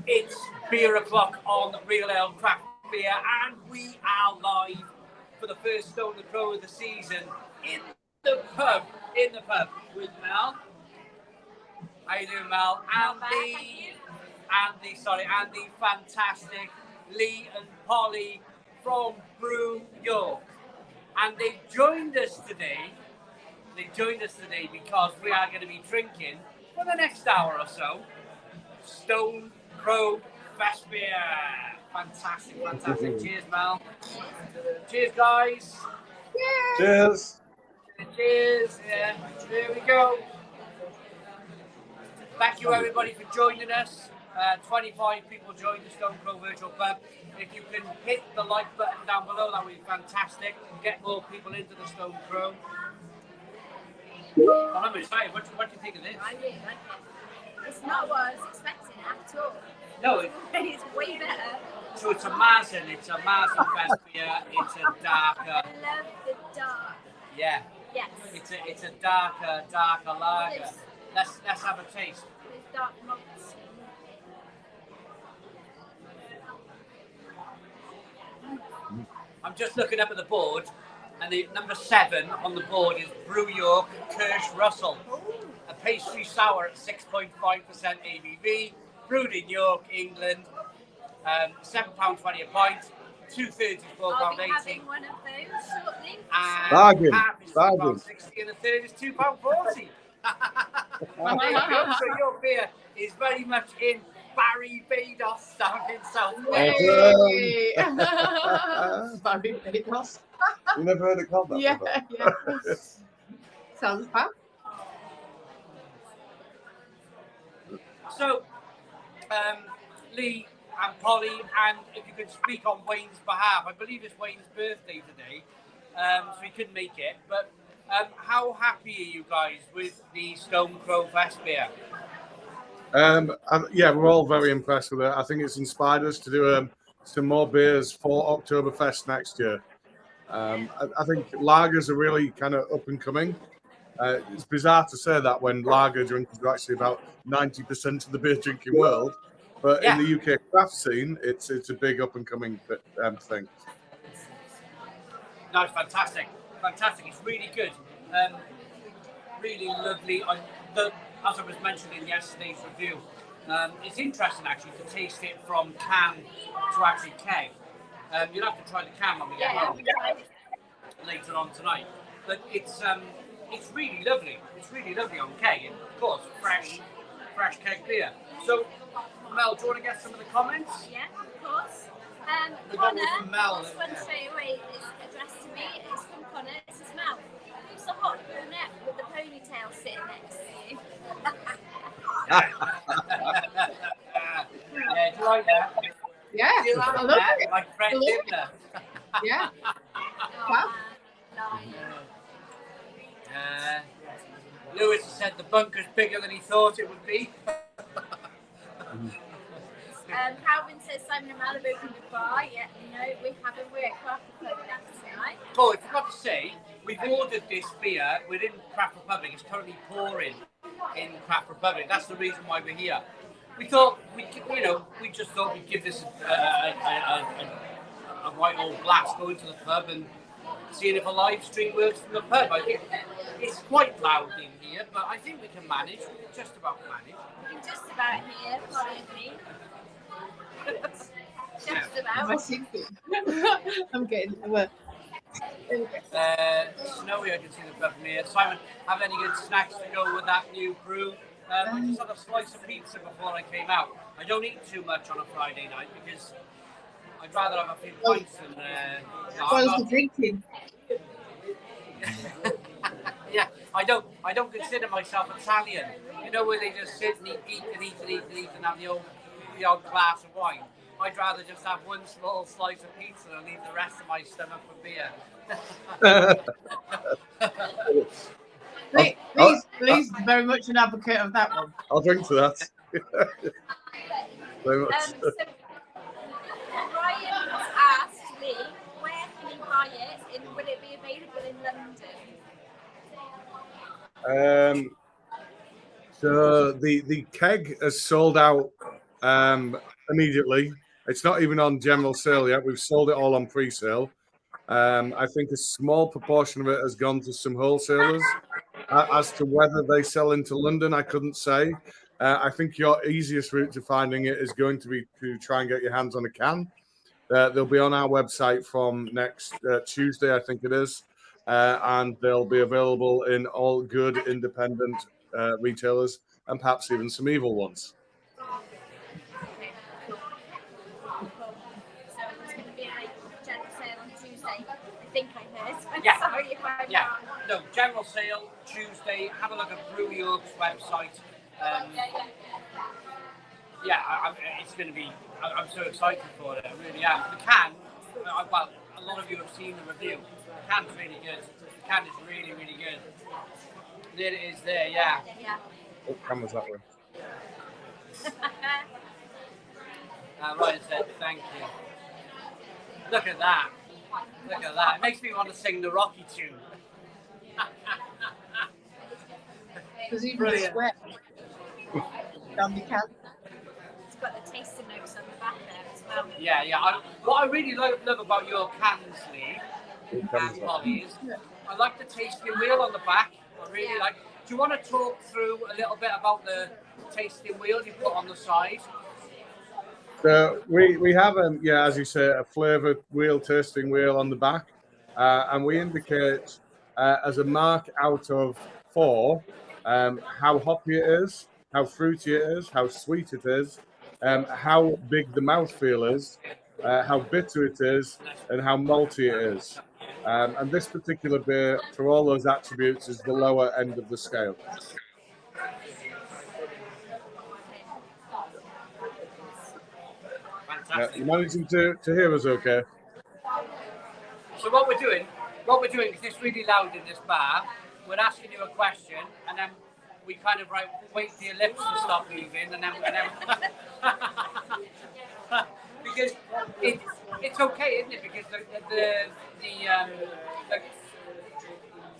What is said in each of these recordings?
It's beer o'clock on the Real Ale Craft Beer, and we are live for the first Stone the Crow of the season in the pub. With Mel. How you doing, Mel? And the fantastic Lee and Polly from Brew York, and they've joined us today. Because we are going to be drinking for the next hour or so Stone Crow Festbier. Fantastic. Cheers, Mel. Cheers, guys. Cheers. Cheers. Yeah, there we go. Thank you, everybody, for joining us. 25 people joined the Stone Crow Virtual Pub. If you can hit the like button down below, that would be fantastic. Get more people into the Stone Crow. I'm excited. What do you think of this? I really like it. It's not what I was expecting at all. No, it's way better. So it's a Mazen. It's a Mazen Festbier. It's a darker. I love the dark. Yeah. Yes. It's a darker lager. Let's have a taste. Those dark malts. I'm just looking up at the board, and the number 7 on the board is Brew York Kirsch Russell, a pastry sour at 6.5% ABV, brewed in York, England. £7.20 a pint, 2/3 is £4.80. I'll be having one of those shortly. And Bargain. half is £2.60 and a third is £2.40. There you go. So your beer is very much in Barry Bados down in South Wales. Barry Bados. You never heard it called that? Yeah. Sounds fun. So, Lee and Polly, and if you could speak on Wayne's behalf, I believe it's Wayne's birthday today, so he couldn't make it. But how happy are you guys with the Stone Crow Festbier? Yeah, we're all very impressed with it. I think it's inspired us to do some more beers for Oktoberfest next year. I think lagers are really kind of up and coming. It's bizarre to say that when lager drinkers are actually about 90% of the beer drinking world, but in the UK craft scene, it's a big up and coming thing. No, it's fantastic. It's really good. Really lovely. As I was mentioning in yesterday's review, it's interesting actually to taste it from can to actually keg. You'll have to try the can when we get home later on tonight. But it's really lovely. It's really lovely on keg, and of course fresh keg beer. So, Mel, do you want to get some of the comments? Yeah, of course. The one Connor, with Mel. this one straight away is addressed to me. It's from Connor. It says, Mel, who's the hot brunette with the ponytail sitting next to you? Yeah, do you like that? Yeah, Do you like I love that? it. My friend Libna. Yeah. Oh, Wow. Lewis said the bunker's bigger than he thought it would be. Calvin says Simon and Mel have opened a bar. Yeah, we haven't. We're at Craft Republic tonight. Oh, I forgot to say, we've ordered this beer within Craft Republic. It's currently pouring in Craft Republic. That's the reason why we're here. We thought we just thought we'd give this a right old blast, go into the pub and seeing if a live stream works from the pub. I think it's quite loud in here, but I think we can manage. We can just about manage. You can just about hear, Polly and me. Just about. I'm getting well. Snowy, I can see the pub from here. Simon, have any good snacks to go with that new brew? I just had a slice of pizza before I came out. I don't eat too much on a Friday night because I'd rather have a few pints than. What's the drinking? Yeah, I don't consider myself Italian. You know where they just sit and eat and have the odd glass of wine. I'd rather just have one small slice of pizza and leave the rest of my stomach for beer. Please, very much an advocate of that one. I'll drink to that. Very much. So Ryan has asked me, where can you buy it and will it be available in London? So the keg has sold out immediately. It's not even on general sale yet. We've sold it all on pre-sale. I think a small proportion of it has gone to some wholesalers. As to whether they sell into London, I couldn't say. I think your easiest route to finding it is going to be to try and get your hands on a can. They'll be on our website from next Tuesday, I think it is, and they'll be available in all good independent retailers and perhaps even some evil ones. Okay, cool. So it's going to be a general sale on Tuesday. I think I heard. Yeah. Sorry if I'm Yeah, wrong. no, general sale Tuesday. Have a look at Brew York's website. Yeah, it's going to be. I'm so excited for it. I really am. The can. Well, a lot of you have seen the review. The can's really good. The can is really, really good. There it is. There, yeah. Yeah. Oh, camera's that way. Ryan said, "Thank you." Look at that. Look at that. It makes me want to sing the Rocky tune. Because even the Brilliant. sweat down the can. It's got the tasting notes on the back there as well. Yeah. What I really love about your cans, Lee, and Molly, is I like the tasting wheel on the back. I really like. Do you want to talk through a little bit about the tasting wheel you put on the side? So we have as you say, a flavour wheel, tasting wheel on the back, and we indicate as a mark out of 4 how hoppy it is, how fruity it is, how sweet it is, how big the mouthfeel is, how bitter it is, and how malty it is. And this particular beer, for all those attributes, is the lower end of the scale. Fantastic. You're managing to hear us okay? So what we're doing, because it's really loud in this bar, we're asking you a question, and then we kind of wait for your lips to stop moving, and then because it's okay, isn't it? Because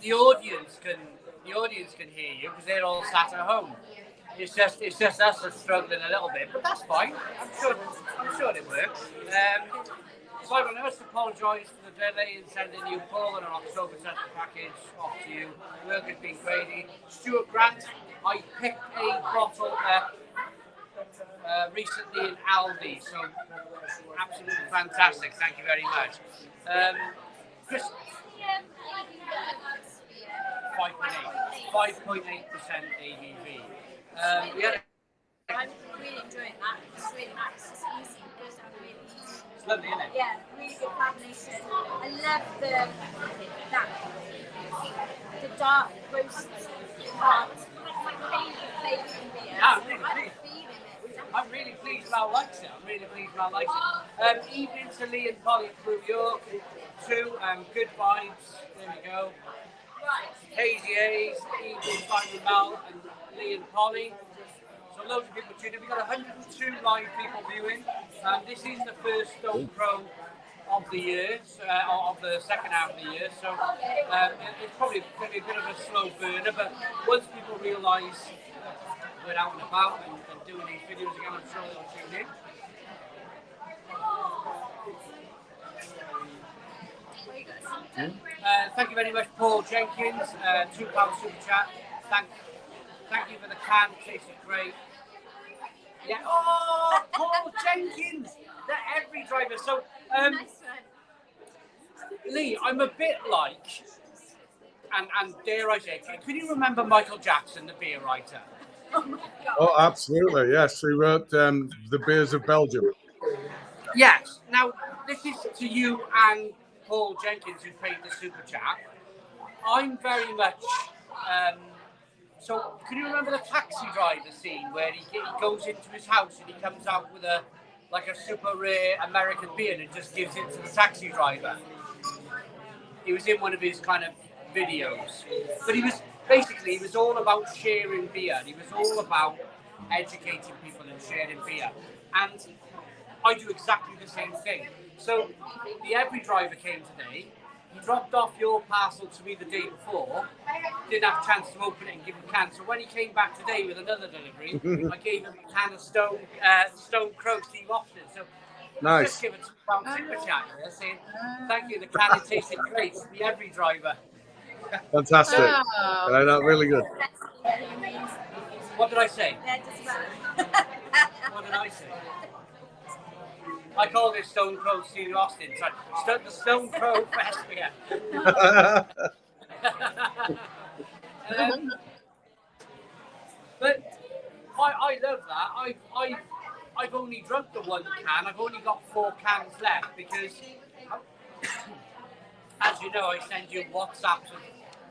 the audience can hear you because they're all sat at home. It's just us that's struggling a little bit, but that's fine. I'm sure it works. So I must apologise for the delay in sending you Paul and an October centre package off to you. Work has been crazy. Stuart Grant, I picked a bottle recently in Aldi, so absolutely fantastic. Thank you very much. Chris, 5.8% ABV. I'm really enjoying that. It's really nice. It's easy. It goes down really easy. It's lovely, isn't it? Yeah, really good combination. I love the dark roast part. It's my favourite flavour in beer. Yeah, So really, I'm really. feeling it. I'm really pleased Mal likes it. Evening to Lee and Polly at Brew York. 2, good vibes. There we go. Hazy A's, evening time with Mal and Lee and Polly. So loads of people tuning in. We've got 102 live people viewing. This is the first Stone Pro of the year, of the second half of the year. So it's probably going to be a bit of a slow burner, but once people realise we're out and about and doing these videos again, I'm sure they'll tune in. Thank you very much, Paul Jenkins. £2 super chat. Thank you for the can. It tasted great. Yeah. Oh, Paul Jenkins, the every driver. So, Nice one. Lee, I'm a bit like, and dare I say, can you remember Michael Jackson, the beer writer? Oh my god. Oh, absolutely, yes. He wrote The Beers of Belgium. Yes. Now, this is to you and Paul Jenkins, who paid the super chat. I'm very much. So, can you remember the taxi driver scene where he goes into his house and he comes out with a super rare American beer and just gives it to the taxi driver? He was in one of his kind of videos, but he was all about sharing beer. He was all about educating people and sharing beer, and I do exactly the same thing. So the every driver came today. He dropped off your parcel to me the day before, didn't have a chance to open it and give him a can. So when he came back today with another delivery, I gave him a can of Stone Crow Steve Austin. So Nice. just give it £2 super chat here, saying thank you. The can it tasted great. The every driver. Fantastic. That's really good. What did I say? Yeah, just about. What did I say? I call this Stone Crow Steve Austin. So the Stone Crow Festbier. But I love that. I've only drunk the one can. I've only got 4 cans left because, as you know, I send you WhatsApps of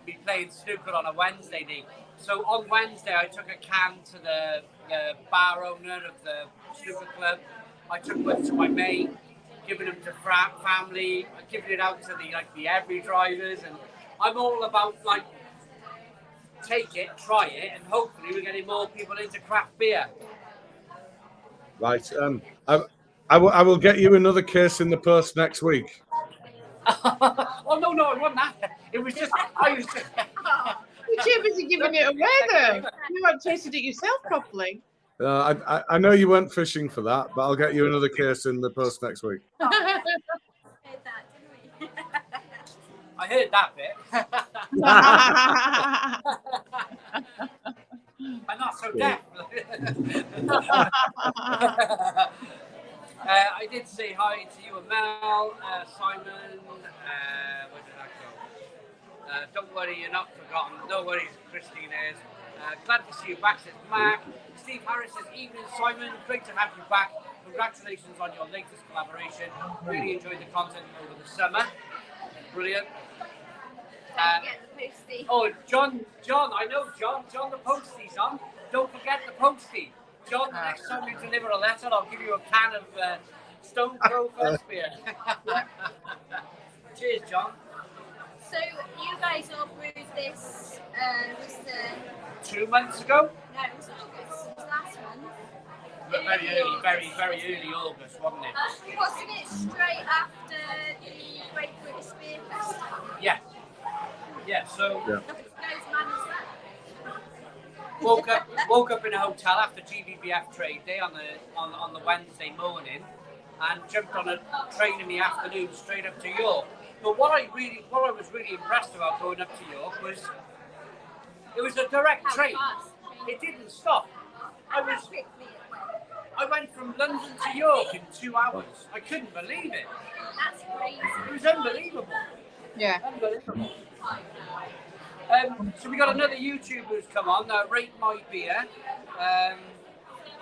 me playing snooker on a Wednesday night. So on Wednesday, I took a can to the bar owner of the snooker club. I took one to my mate, giving them to family, giving it out to the every drivers, and I'm all about take it, try it, and hopefully we're getting more people into craft beer. Right. I will get you another case in the post next week. Oh no, I wasn't that. It was just I was just. You're too busy giving it away, though. You haven't tasted it yourself properly. I know you went fishing for that, but I'll get you another case in the post next week. Heard that, didn't we? I heard that bit. I'm not so deaf. I did say hi to you and Mel, Simon. Where did that go? Don't worry, you're not forgotten. No worries, Christine is. Glad to see you back, says Mac. Steve Harris says, evening, Simon. Great to have you back. Congratulations on your latest collaboration. Really enjoyed the content over the summer. Brilliant. Get the postie. Oh, John, I know John the postie's on. Don't forget the postie. John, the next time you deliver a letter, I'll give you a can of Stone Crow Festbier. Cheers, John. So you guys all brewed this, was the... 2 months ago? No, it was August. It was last month. Very early, very early August, wasn't it? Wasn't it straight after the Great British Beer Festival? Yeah. Yeah, so Look at those manners there. woke up in a hotel after GBBF trade day on the Wednesday morning and jumped on a train in the afternoon straight up to York. But what I was really impressed about going up to York was it was a direct train. It didn't stop. I went from London to York in 2 hours. I couldn't believe it. That's crazy. It was unbelievable. Yeah. Unbelievable. So we got another YouTuber who's come on, Rate My Beer.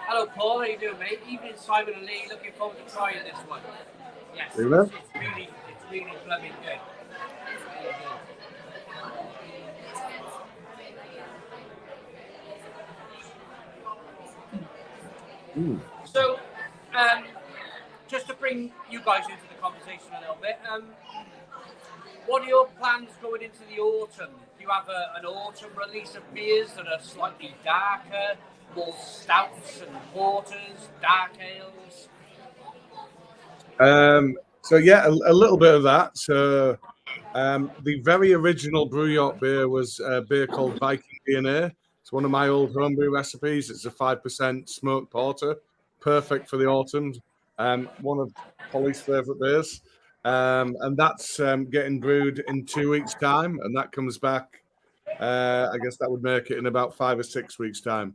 Hello Paul, how you doing, mate? Evening, Simon and Lee. Looking forward to trying this one. Yes, it's really blooming good. It's really good. So, just to bring you guys into the conversation a little bit, what are your plans going into the autumn? Do you have an autumn release of beers that are slightly darker, more stouts and porters, dark ales? So yeah, a little bit of that. So the very original Brew York beer was a beer called Viking DNA. It's one of my old homebrew recipes. It's a 5% smoked porter, perfect for the autumn. One of Polly's favourite beers. And that's getting brewed in 2 weeks' time, and that comes back. I guess that would make it in about 5 or 6 weeks' time.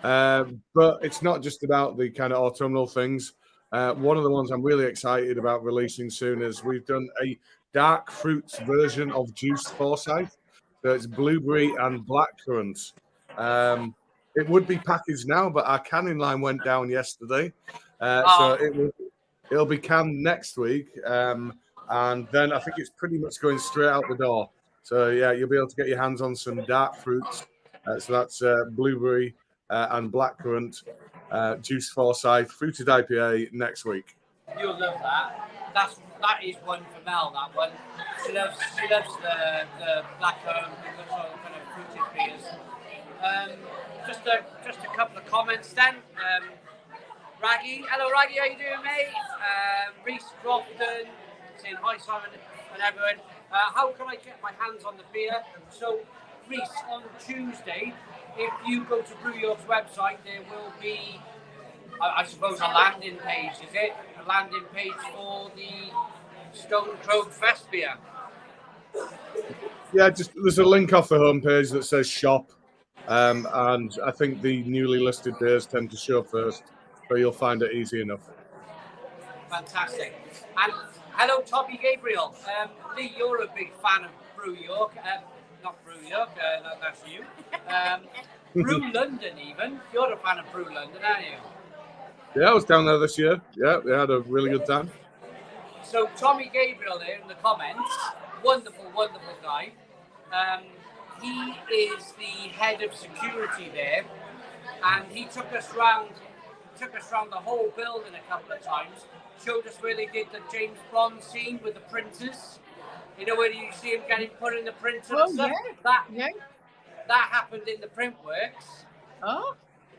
But it's not just about the kind of autumnal things. One of the ones I'm really excited about releasing soon is we've done a dark fruits version of Juice Forsyth. So it's blueberry and blackcurrant. It would be packaged now, but our canning line went down yesterday. So it'll be canned next week. And then I think it's pretty much going straight out the door. So yeah, you'll be able to get your hands on some dark fruits. So that's blueberry and blackcurrant, Juice Forsyth, fruited IPA next week. You'll love that. That is one for Mel. That one. She loves the blackcurrant and the sort of kind of fruited beers. Just a couple of comments then. Raggy, hello Raggy, how you doing, mate? Reese Crofton saying hi, Simon and everyone. How can I get my hands on the beer? So Reese, on Tuesday, if you go to Brew York's website, there will be, I suppose, a landing page, is it? A landing page for the Stone Crow Festbier. Yeah, just there's a link off the homepage that says shop, and I think the newly listed beers tend to show first, so you'll find it easy enough. Fantastic. And hello, Tommy Gabriel. Lee, you're a big fan of Brew York. Not Brew York, that's you. Brew London, even. You're a fan of Brew London, aren't you? Yeah, I was down there this year. Yeah, we had a really good time. So Tommy Gabriel there in the comments, wonderful, wonderful guy. He is the head of security there, and he took us round the whole building a couple of times. Showed us where they did the James Bond scene with the printers. You know where you see him getting put in the printer and stuff? Yeah. That happened in the print works. Oh.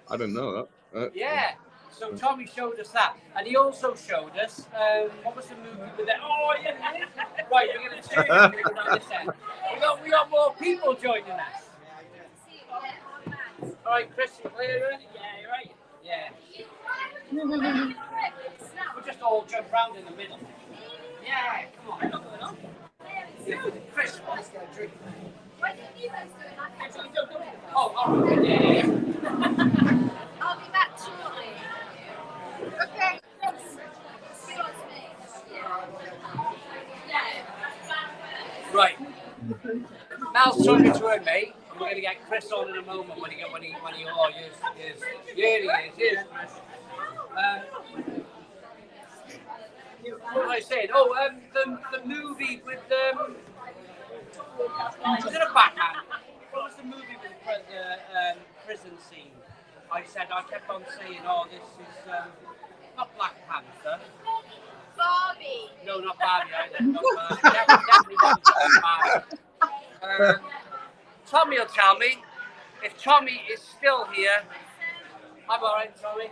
I didn't know that. Yeah. So Tommy showed us that, and he also showed us what was the movie with that? Oh yeah. Right, we're gonna turn around this end. We got more people joining us. All right, Chris, you clear? Yeah, you're right. Yeah. We'll just all jump round in the middle. Yeah, come on. What's going on? Chris, let's get a drink. Why didn't you guys do it like that? Oh, all right. Yeah. I'll be back shortly. Okay. Right. Mal's talking to her mate, and we're going to get Chris on in a moment when he oh, yes. Here he is, here's Chris. What was I saying? Oh, the movie with, was it a Batman? What was the movie with the prison scene? I kept on saying, oh, this is not Black Panther. Barbie. No, not Barbie either. Not Barbie. Definitely wasn't Barbie. Tommy will tell me. If Tommy is still here, I'm all right, Tommy.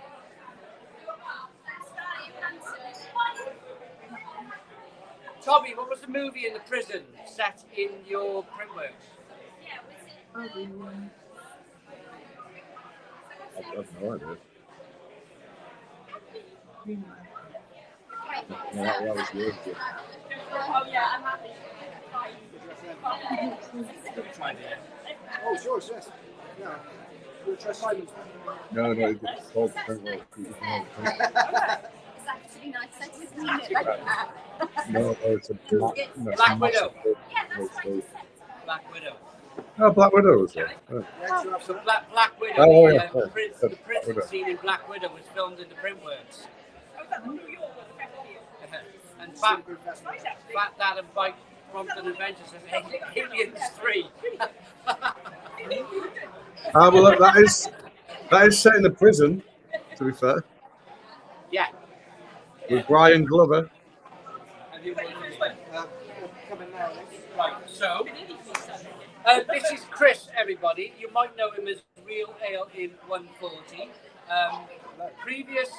Tommy, what was the movie in the prison set in your printworks? I have no idea. Yeah, that was good. Oh yeah, I'm happy. Oh, it's yours, yes. Yeah. We'll try Simon's. No, it's called Printwork. It's actually nice. I just need it like that. No, it's a Black Widow. Yeah, that's what you said. Black Widow. Oh, Black Widow was there. So Black Widow, Oh, yeah. the prison scene in Black Widow was filmed in the printworks. And Fat Dad and Bike Brompton Adventures says Aliens 3. Well, that is set in the prison, to be fair, Yeah. with Brian Glover. Coming now. Right, so this is Chris, everybody. You might know him as Real Ale in 140. Previous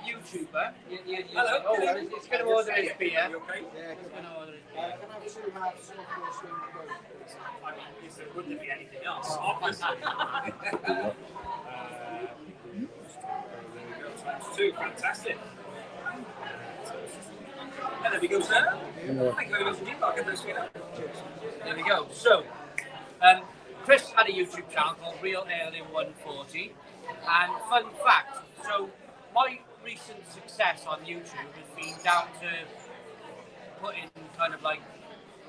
YouTuber. Hello. Oh, it's going to order his beer. Okay? Yeah, It's going to order his beer. can I have 2 halves of course when you go, please? I mean, if there wouldn't be anything else, obviously. Times 2, fantastic. And there we go, sir. Thank you very much indeed. I'll get those for you now. There we go. So, Chris had a YouTube channel called Real Ale in 140. And fun fact, so my recent success on YouTube has been down to putting kind of like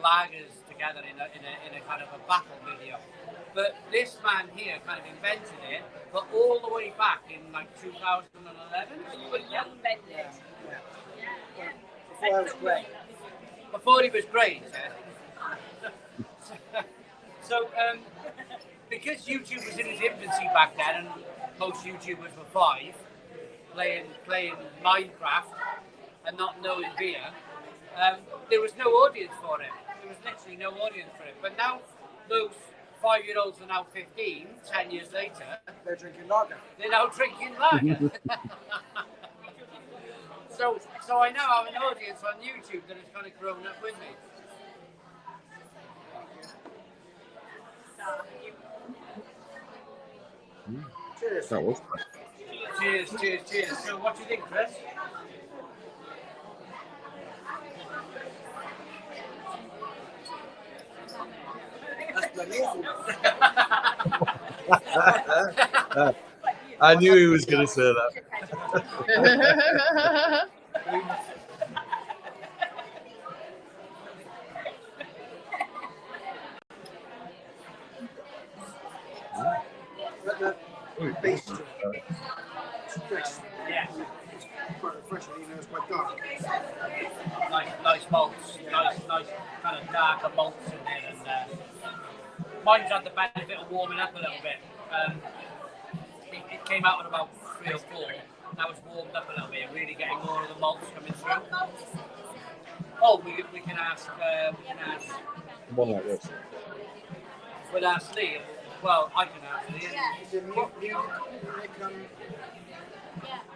lagers together in a kind of a battle video. But this man here kind of invented it, but all the way back in like 2011. You were young then. Before I was great. Before he was great, so because YouTube was in its infancy back then, and most YouTubers were 5, playing Minecraft and not knowing beer, there was no audience for it. There was literally no audience for it. But now those 5-year-olds are now 15, 10 years later. They're drinking lager. They're now drinking lager. So I now have an audience on YouTube that has kind of grown up with me. Cheers. That was. Cheers, cheers, cheers. So, what do you think, Chris? That's bloody awful. I knew he was going to say that. But the base to it, it's fresh. Yeah. It's quite refreshing, even though it's quite dark. Nice malts, nice kind of darker malts in there, and mine's had the benefit of warming up a little bit. It came out at about 3 or 4. Now it's warmed up a little bit, really getting more of the malts coming through. Oh, we can ask. One like this. We'll ask Lee. Well, I can ask Lee. Is it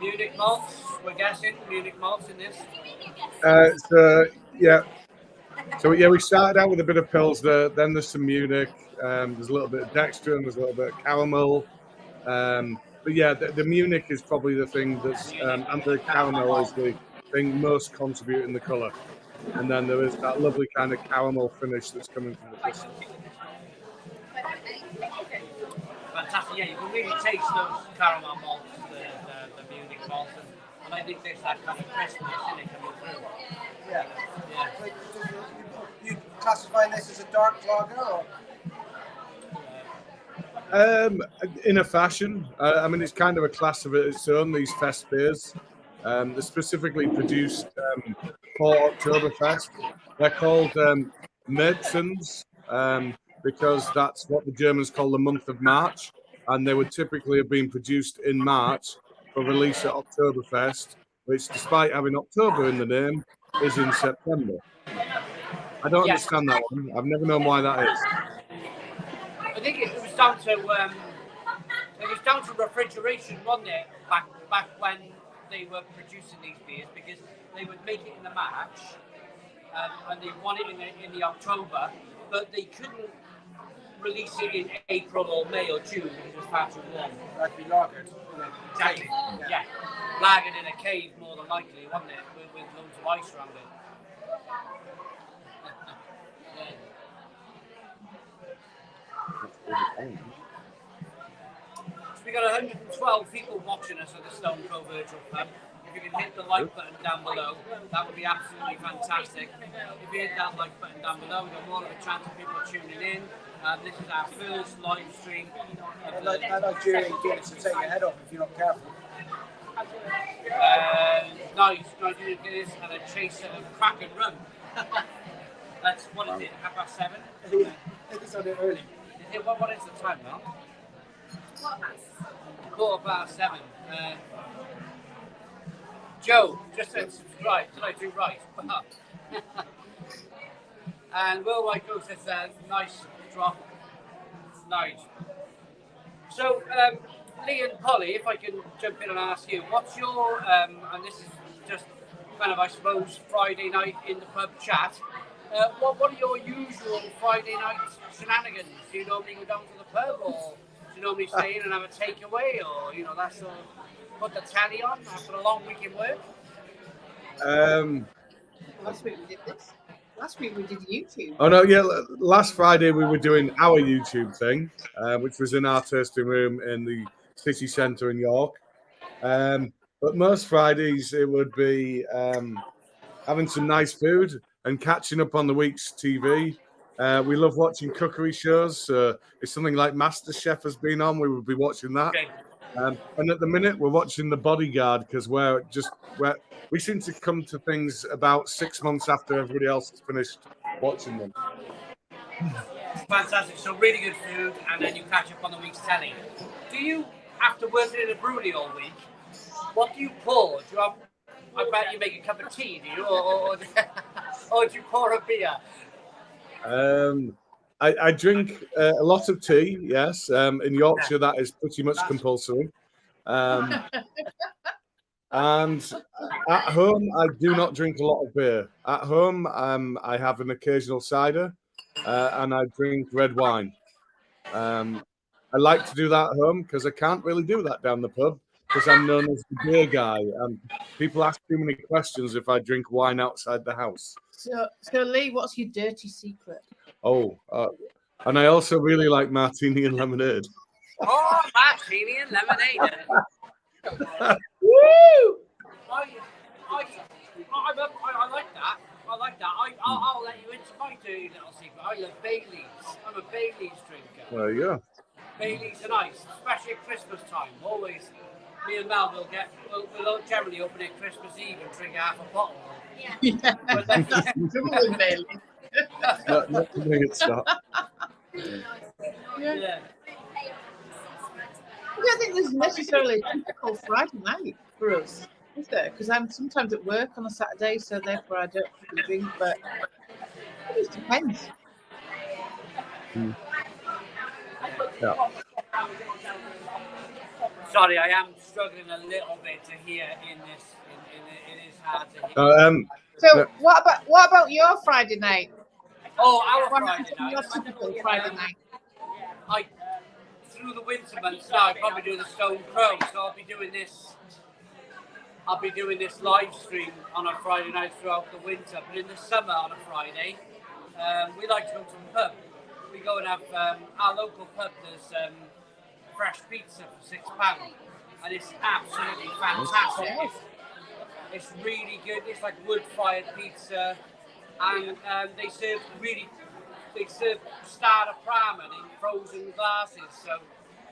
Munich malts. We're guessing Munich malts in this. Yeah. So yeah, we started out with a bit of Pilsner, then there's some Munich, there's a little bit of Dextrin, there's a little bit of caramel. But yeah, the Munich is probably the thing that's, and the caramel is the thing most contributing the colour. And then there is that lovely kind of caramel finish that's coming from the piston. Fantastic, yeah, you can really taste those caramel malts, the Munich malts, and I think there's that kind of crispness in it coming through. Yeah. Yeah. So you classify this as a dark lager, or? In a fashion, I mean, it's kind of a class of its own. These Festbiers, they're specifically produced for Oktoberfest. They're called Märzens, because that's what the Germans call the month of March, and they would typically have been produced in March for release at Oktoberfest, which, despite having October in the name, is in September. I don't understand that one. I've never known why that is. I think it was down to refrigeration, wasn't it? Back when they were producing these beers, because they would make it in the March, and they want it in the October, but they couldn't release it in April or May or June because it was far too warm. That'd be lagered. Exactly. Yeah. Lagered in a cave, more than likely, wasn't it? With loads of ice around it. So we got 112 people watching us at the Stone Pro Virtual Club. If you can hit the like button down below, that would be absolutely fantastic. If you hit that like button down below, we've got more of a chance of people tuning in. This is our first live stream. I like during gigs to take your head off if you're not careful. Nice, do this and a chaser of crack and run. That's, what is it, 7:30? It's a bit early. What is the time now? 7:15. Joe, just said subscribe. Did I do right? And Will White Ghost says, nice drop. Nice. So, Lee and Polly, if I can jump in and ask you, what's your, and this is just kind of, I suppose, Friday night in the pub chat, what are your usual Friday night shenanigans? Do you normally go down to the pub, or do you normally stay in and have a takeaway, or, you know, that sort of, put the telly on after a long week in work? Last week we did this. Last week we did YouTube. Oh no, yeah. Last Friday we were doing our YouTube thing, which was in our tasting room in the city centre in York. But most Fridays it would be having some nice food and catching up on the week's TV. We love watching cookery shows. If something like MasterChef has been on, we would be watching that. Okay. And at the minute, we're watching The Bodyguard because we seem to come to things about 6 months after everybody else has finished watching them. Fantastic. So really good food, and then you catch up on the week's telly. Do you, after working in a brewery all week, what do you pour? Do you have? I bet you make a cup of tea, do you, or do you pour a beer? I drink a lot of tea, yes. In Yorkshire, that is pretty much compulsory. And at home, I do not drink a lot of beer. At home, I have an occasional cider, and I drink red wine. I like to do that at home because I can't really do that down the pub because I'm known as the beer guy, and people ask too many questions if I drink wine outside the house. So Lee, what's your dirty secret? Oh, and I also really like martini and lemonade. Oh, martini and lemonade. Woo! I like that. I like that. I'll let you into my dirty little secret. I love Baileys. I'm a Baileys drinker. There you go. Baileys and ice, especially at Christmas time. Always, me and Mel we'll generally open it Christmas Eve and drink half a bottle. Yeah. But then, Double in Bailey. Not to make it stop. yeah. I don't think there's necessarily a typical Friday night for us, is there? Because I'm sometimes at work on a Saturday, so therefore I don't really drink, but it just depends. Yeah. Sorry, I am struggling a little bit to hear in this. It is hard to hear. So what about your Friday night? Oh, our What Friday happens night. on your typical Friday night? Through the winter months now, I probably do the Stone Crow, so I'll be doing this live stream on a Friday night throughout the winter. But in the summer on a Friday, we like to go to the pub. We go and have our local pub. There's fresh pizza for £6, and it's absolutely fantastic. It's really good. It's like wood-fired pizza, and they serve starter ramen in frozen glasses. So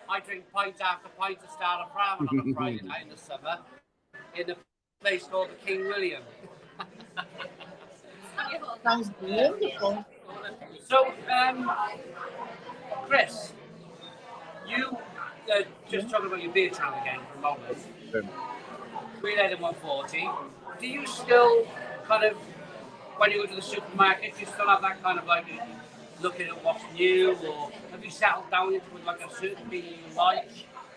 I drink pint after pint of starter ramen on a Friday night in the summer in a place called the King William. Sounds wonderful. So, Chris, you just talking about your beer channel again for a moment. We led in 140. Do you still kind of, when you go to the supermarket, do you still have that kind of like looking at what's new, or have you settled down into like a certain beer you like?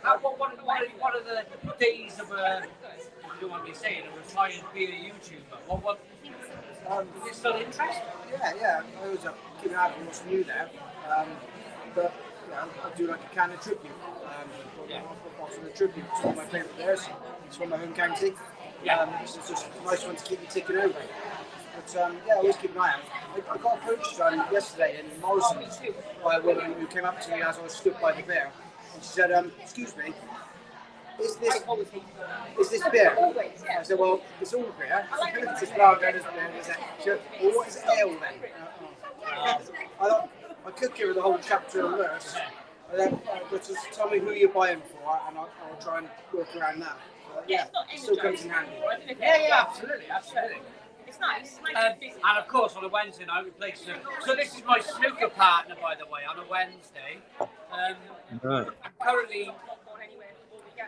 What are the days of a, you don't want me saying, a retired beer YouTuber? What is it still interesting? Yeah. I always keep an eye on what's new there. But I do like a can of tribute. What's in the tribute? It's one of my favourite beers. It's from my home county. This is just a nice one to keep you ticking over. But I always keep an eye out. I got approached yesterday in Morrison's by a woman who came up to me as I was stood by the beer, and she said, "Excuse me, is this beer?" I said, "Well, it's all beer. It's just lager, there's beer, there's that." She said, "Well, what is ale then?" I could give her the whole chapter and verse, but just tell me who you're buying for, and I'll try and work around that. It still comes in handy. Yeah, absolutely. It's nice. And of course, on a Wednesday night, we play snooker. So this is my snooker partner, by the way, on a Wednesday. I'm currently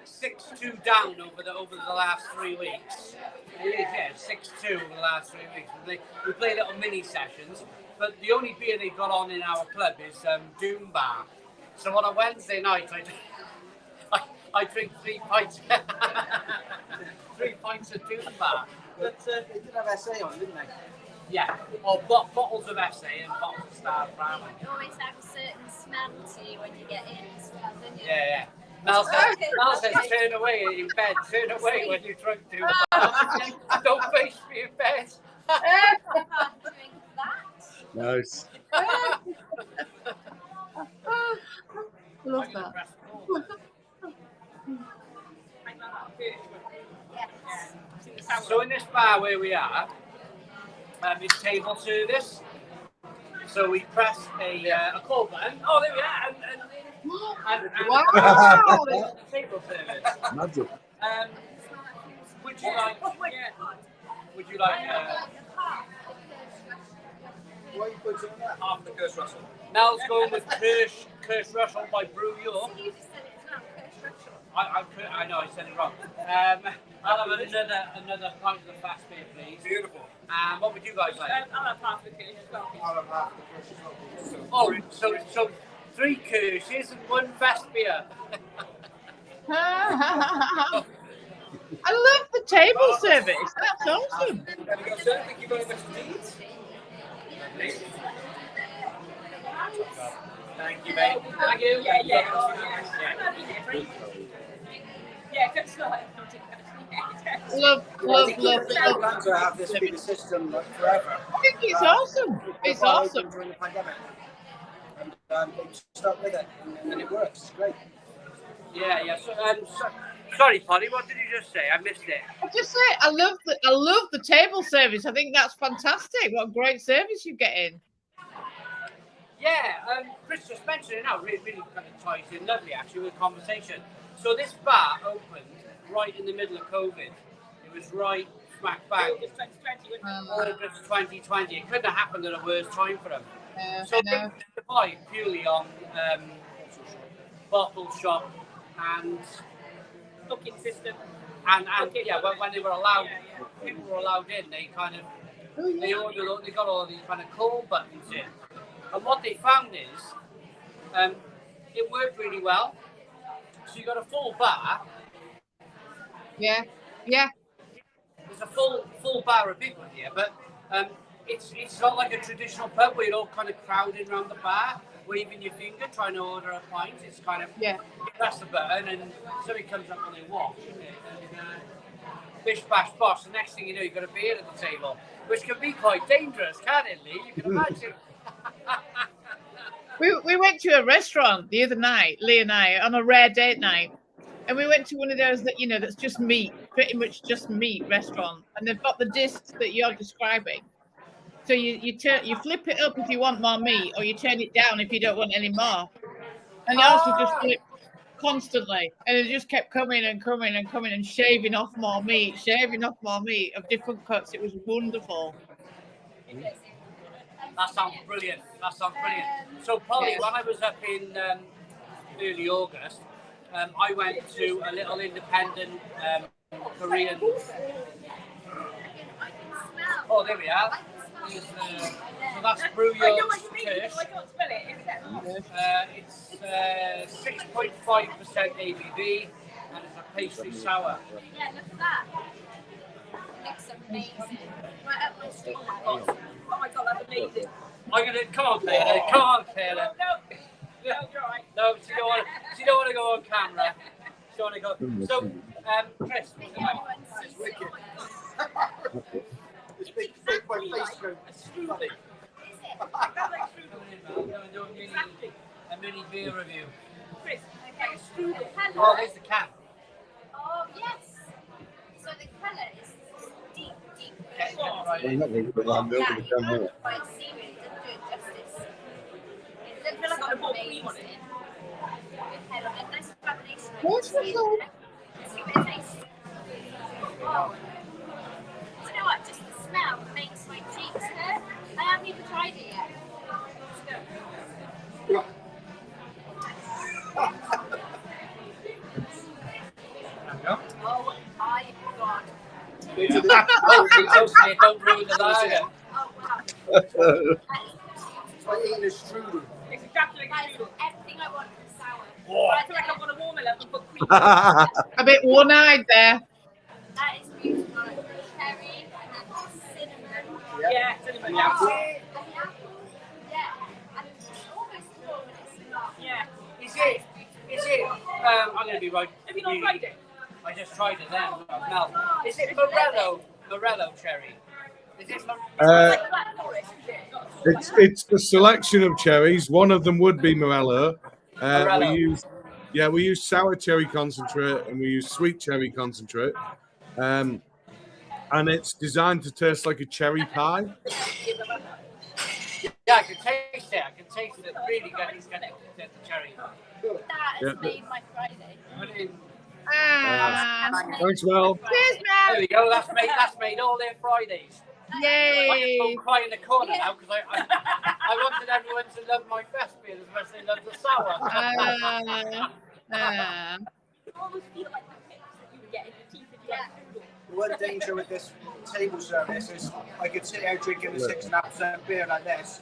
6-2 down over the last 3 weeks. It is, yeah, 6-2 over the last 3 weeks. We play little mini sessions, but the only beer they've got on in our club is Doom Bar. So on a Wednesday night, I drink 3 pints. 3 pints of Doom Bar. But they did have SA on, didn't they? Yeah, or bottles of SA and bottles of Star Ramen. You always have a certain smell to you when you get in as well, don't you? Yeah. Mel says, turn away in bed. Turn away when you drink too much. Don't face me in bed. I can't drink that. Nice. Love that. So in this bar where we are, it's table service. So we press a call button. Oh, there we are. And Wow. table service. Magic. Would you like? Would you like? What are you putting on that? Half the Curse Russell. Mel's going with Kirsch Russell by Brew York. You just said it's not Kirsch. I know I said it wrong. I'll have another pint of the Festbier, please. Beautiful. What would you guys like? I'll have half the Curse as well. I'll have half the Curse as well. Oh, so 3 Kirsches and 1 Festbier. I love the table service. That's awesome. There we go, sir. Thank you very much indeed. Thank Thank you, mate. Thank you. Yeah. I'm not eating it for ages. Yeah, good start. Love. Plans to have this bigger system like forever. I think it's awesome. It's Before I awesome. opened during the pandemic. And we stuck with it, and it works. It's great. Yeah. Sorry, Polly, what did you just say? I missed it. I just say I love the table service. I think that's fantastic. What great service you get in. Yeah, Chris just mentioned it now, really kind of ties in lovely actually with the conversation. So this bar opened right in the middle of COVID. It was right smack bang. August 2020, wasn't it? August 2020. It couldn't have happened at a worse time for them. So I they know. survived purely on bottle shop and Booking system. yeah, when they were allowed, people were allowed in. They kind of they got all these kind of call buttons in. And what they found is, it worked really well. So you got a full bar. Yeah. There's a full bar of people here, but it's not like a traditional pub where you're all kind of crowded around the bar, waving your finger, trying to order a pint. It's kind of you press the button and somebody comes up and they watch. And bish bash bosh. The next thing you know, you've got a beer at the table, which can be quite dangerous, can't it, Lee? You can imagine. We went to a restaurant the other night, Lee and I, on a rare date night. And we went to one of those that, that's just meat, pretty much just meat restaurant. And they've got the discs that you're describing. So you flip it up if you want more meat, or you turn it down if you don't want any more. And ours was just flipped constantly. And it just kept coming and shaving off more meat of different cuts. It was wonderful. That sounds brilliant. So, Polly, when I was up in early August, I went to a little independent Korean. Oh, there we are. So that's Brew I know what you mean, Kirsch. but I can't spell it. It's 6.5% ABV, and it's a pastry sour. Yeah, look at that. Looks amazing. Right up my street. Oh my god, that's amazing. Come on, Claire. Come on, Claire. No, you're right. No, she don't want to go on camera. She want to go. So, Chris, It's wicked. This big by face go. Strudel. A mini beer review. Chris, Okay, strudel. Oh, there's the can. Oh, yes. So the colour is deep. Get right I'm in. not going to put that milk in the can, will it? Quite seaweed, doesn't do it justice. It I feel like I've got more cream amazing. on it. With a nice combination of What's the seaweed. Let's give it a taste. Oh. Do you know what? Just the smell makes my cheeks hurt. I haven't even tried it yet. Oh my god. Don't ruin the lager. Oh wow. It's like eating a strudel. It's exactly like That a is strudel. everything I want from sour. I feel like I want a watermelon and put cream. A bit one-eyed there. That is beautiful. Cherry and then cinnamon. Yeah, cinnamon. The apple. And the apple. Yeah. And it's almost warm and it's not. Yeah. Is it? I'm going to be right. Have you not tried it? I just tried it then. Now, is it Morello cherry? Is it Like Black Forest, is it? Not at all. It's the selection of cherries. One of them would be Morello. Morello. We use sour cherry concentrate and we use sweet cherry concentrate. And it's designed to taste like a cherry pie. Yeah, I can taste it. Really good. It's got the cherry. That has made my Friday. Put it in. Thanks, Mel. Cheers, There Mel. we go. That's made all their Fridays. I Yay. can go cry in the corner now because I wanted everyone to love my Festbier as much as they love the sour. I almost feel like the pips that you would get in your teeth if you had strudel. The one danger with this table service is I could sit here drinking a 6.5% beer like this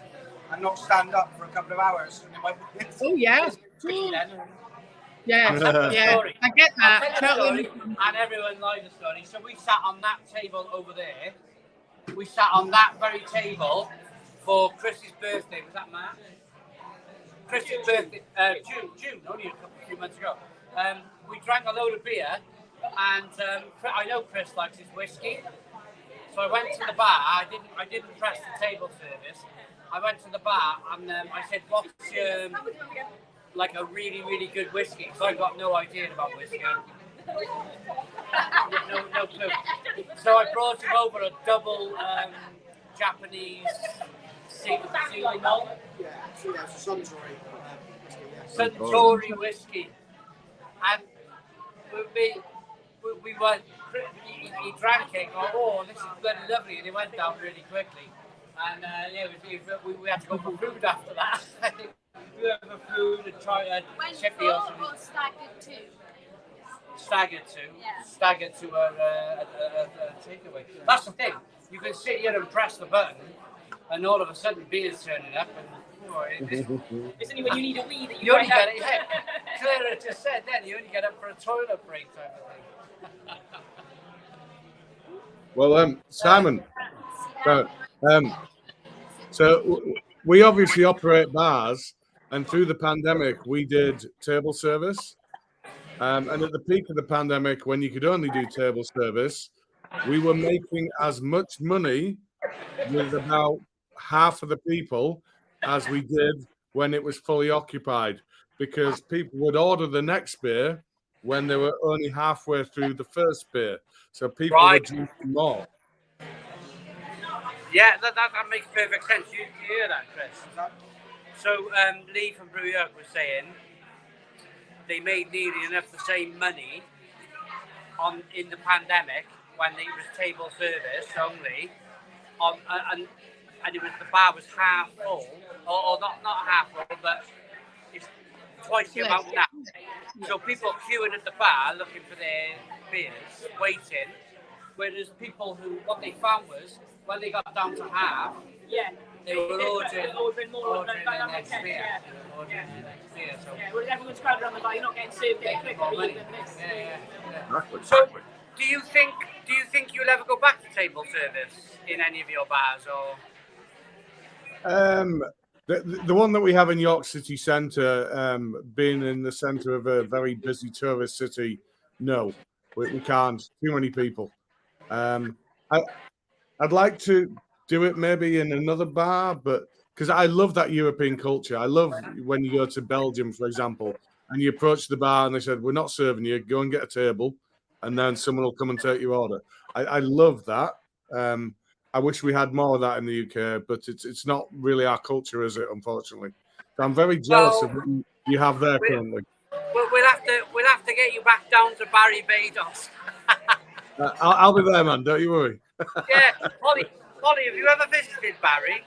and not stand up for a couple of hours. And it might be Oh, yeah. Yeah. Story. I get I'll that. tell you a Totally. story, and everyone likes the story. So we sat on that table over there. We sat on that very table for Chris's birthday. Was that Matt? Chris's birthday, June, only a few months ago. We drank a load of beer, and I know Chris likes his whiskey, so I went to the bar. I didn't press the table service. I went to the bar and I said, "What's like a really, really good whiskey?" Because I've got no idea about whiskey. No clue. So I brought him over a double Japanese single malt. Yeah, so yeah, it's a Suntory whiskey, yeah. Suntory whiskey, and we went. He drank it. Oh, this is bloody lovely, and it went down really quickly. And yeah, we had to go for food after that. I think we went for food and try chippy or something. Or staggered too. Staggered to, Yeah. staggered to a takeaway. That's the thing. You can sit here and press the button, and all of a sudden beer's turning up, and It's only when you need a wee that you you only find get out. it. Yeah. Clara just said then you only get up for a toilet break type of thing. Well, Simon, so we obviously operate bars, and through the pandemic, we did table service. And at the peak of the pandemic, when you could only do table service, we were making as much money with about half of the people as we did when it was fully occupied, because people would order the next beer when they were only halfway through the first beer. So people were Right. drinking more. Yeah, that makes perfect sense. You hear that, Chris? So Lee from Brew was saying they made nearly enough the same money in the pandemic when it was table service only, and it was the bar was half full, or not half full, but it's twice the amount now. So people queuing at the bar looking for their beers, waiting. Whereas people what they found was when they got down to half, Yeah. they were ordering more. ordering Like, the that makes next sense, beer. yeah. Ordering the next beer. So Yeah, well, everyone's crowded around the bar. You're not getting served any quicker more money. than this. Yeah. Exactly. So, do you think you'll ever go back to table service in any of your bars, or? The one that we have in York City Centre, being in the centre of a very busy tourist city, no, we can't. Too many people. I'd like to do it maybe in another bar, but because I love that European culture. I love when you go to Belgium, for example, and you approach the bar and they said, "We're not serving you. Go and get a table," and then someone will come and take your order. I love that. I wish we had more of that in the UK, but it's not really our culture, is it? Unfortunately, so I'm very jealous of what you have there currently. We'll have to get you back down to Barry Bados. I'll be there, man. Don't you worry. Yeah, Polly, have you ever visited Barry?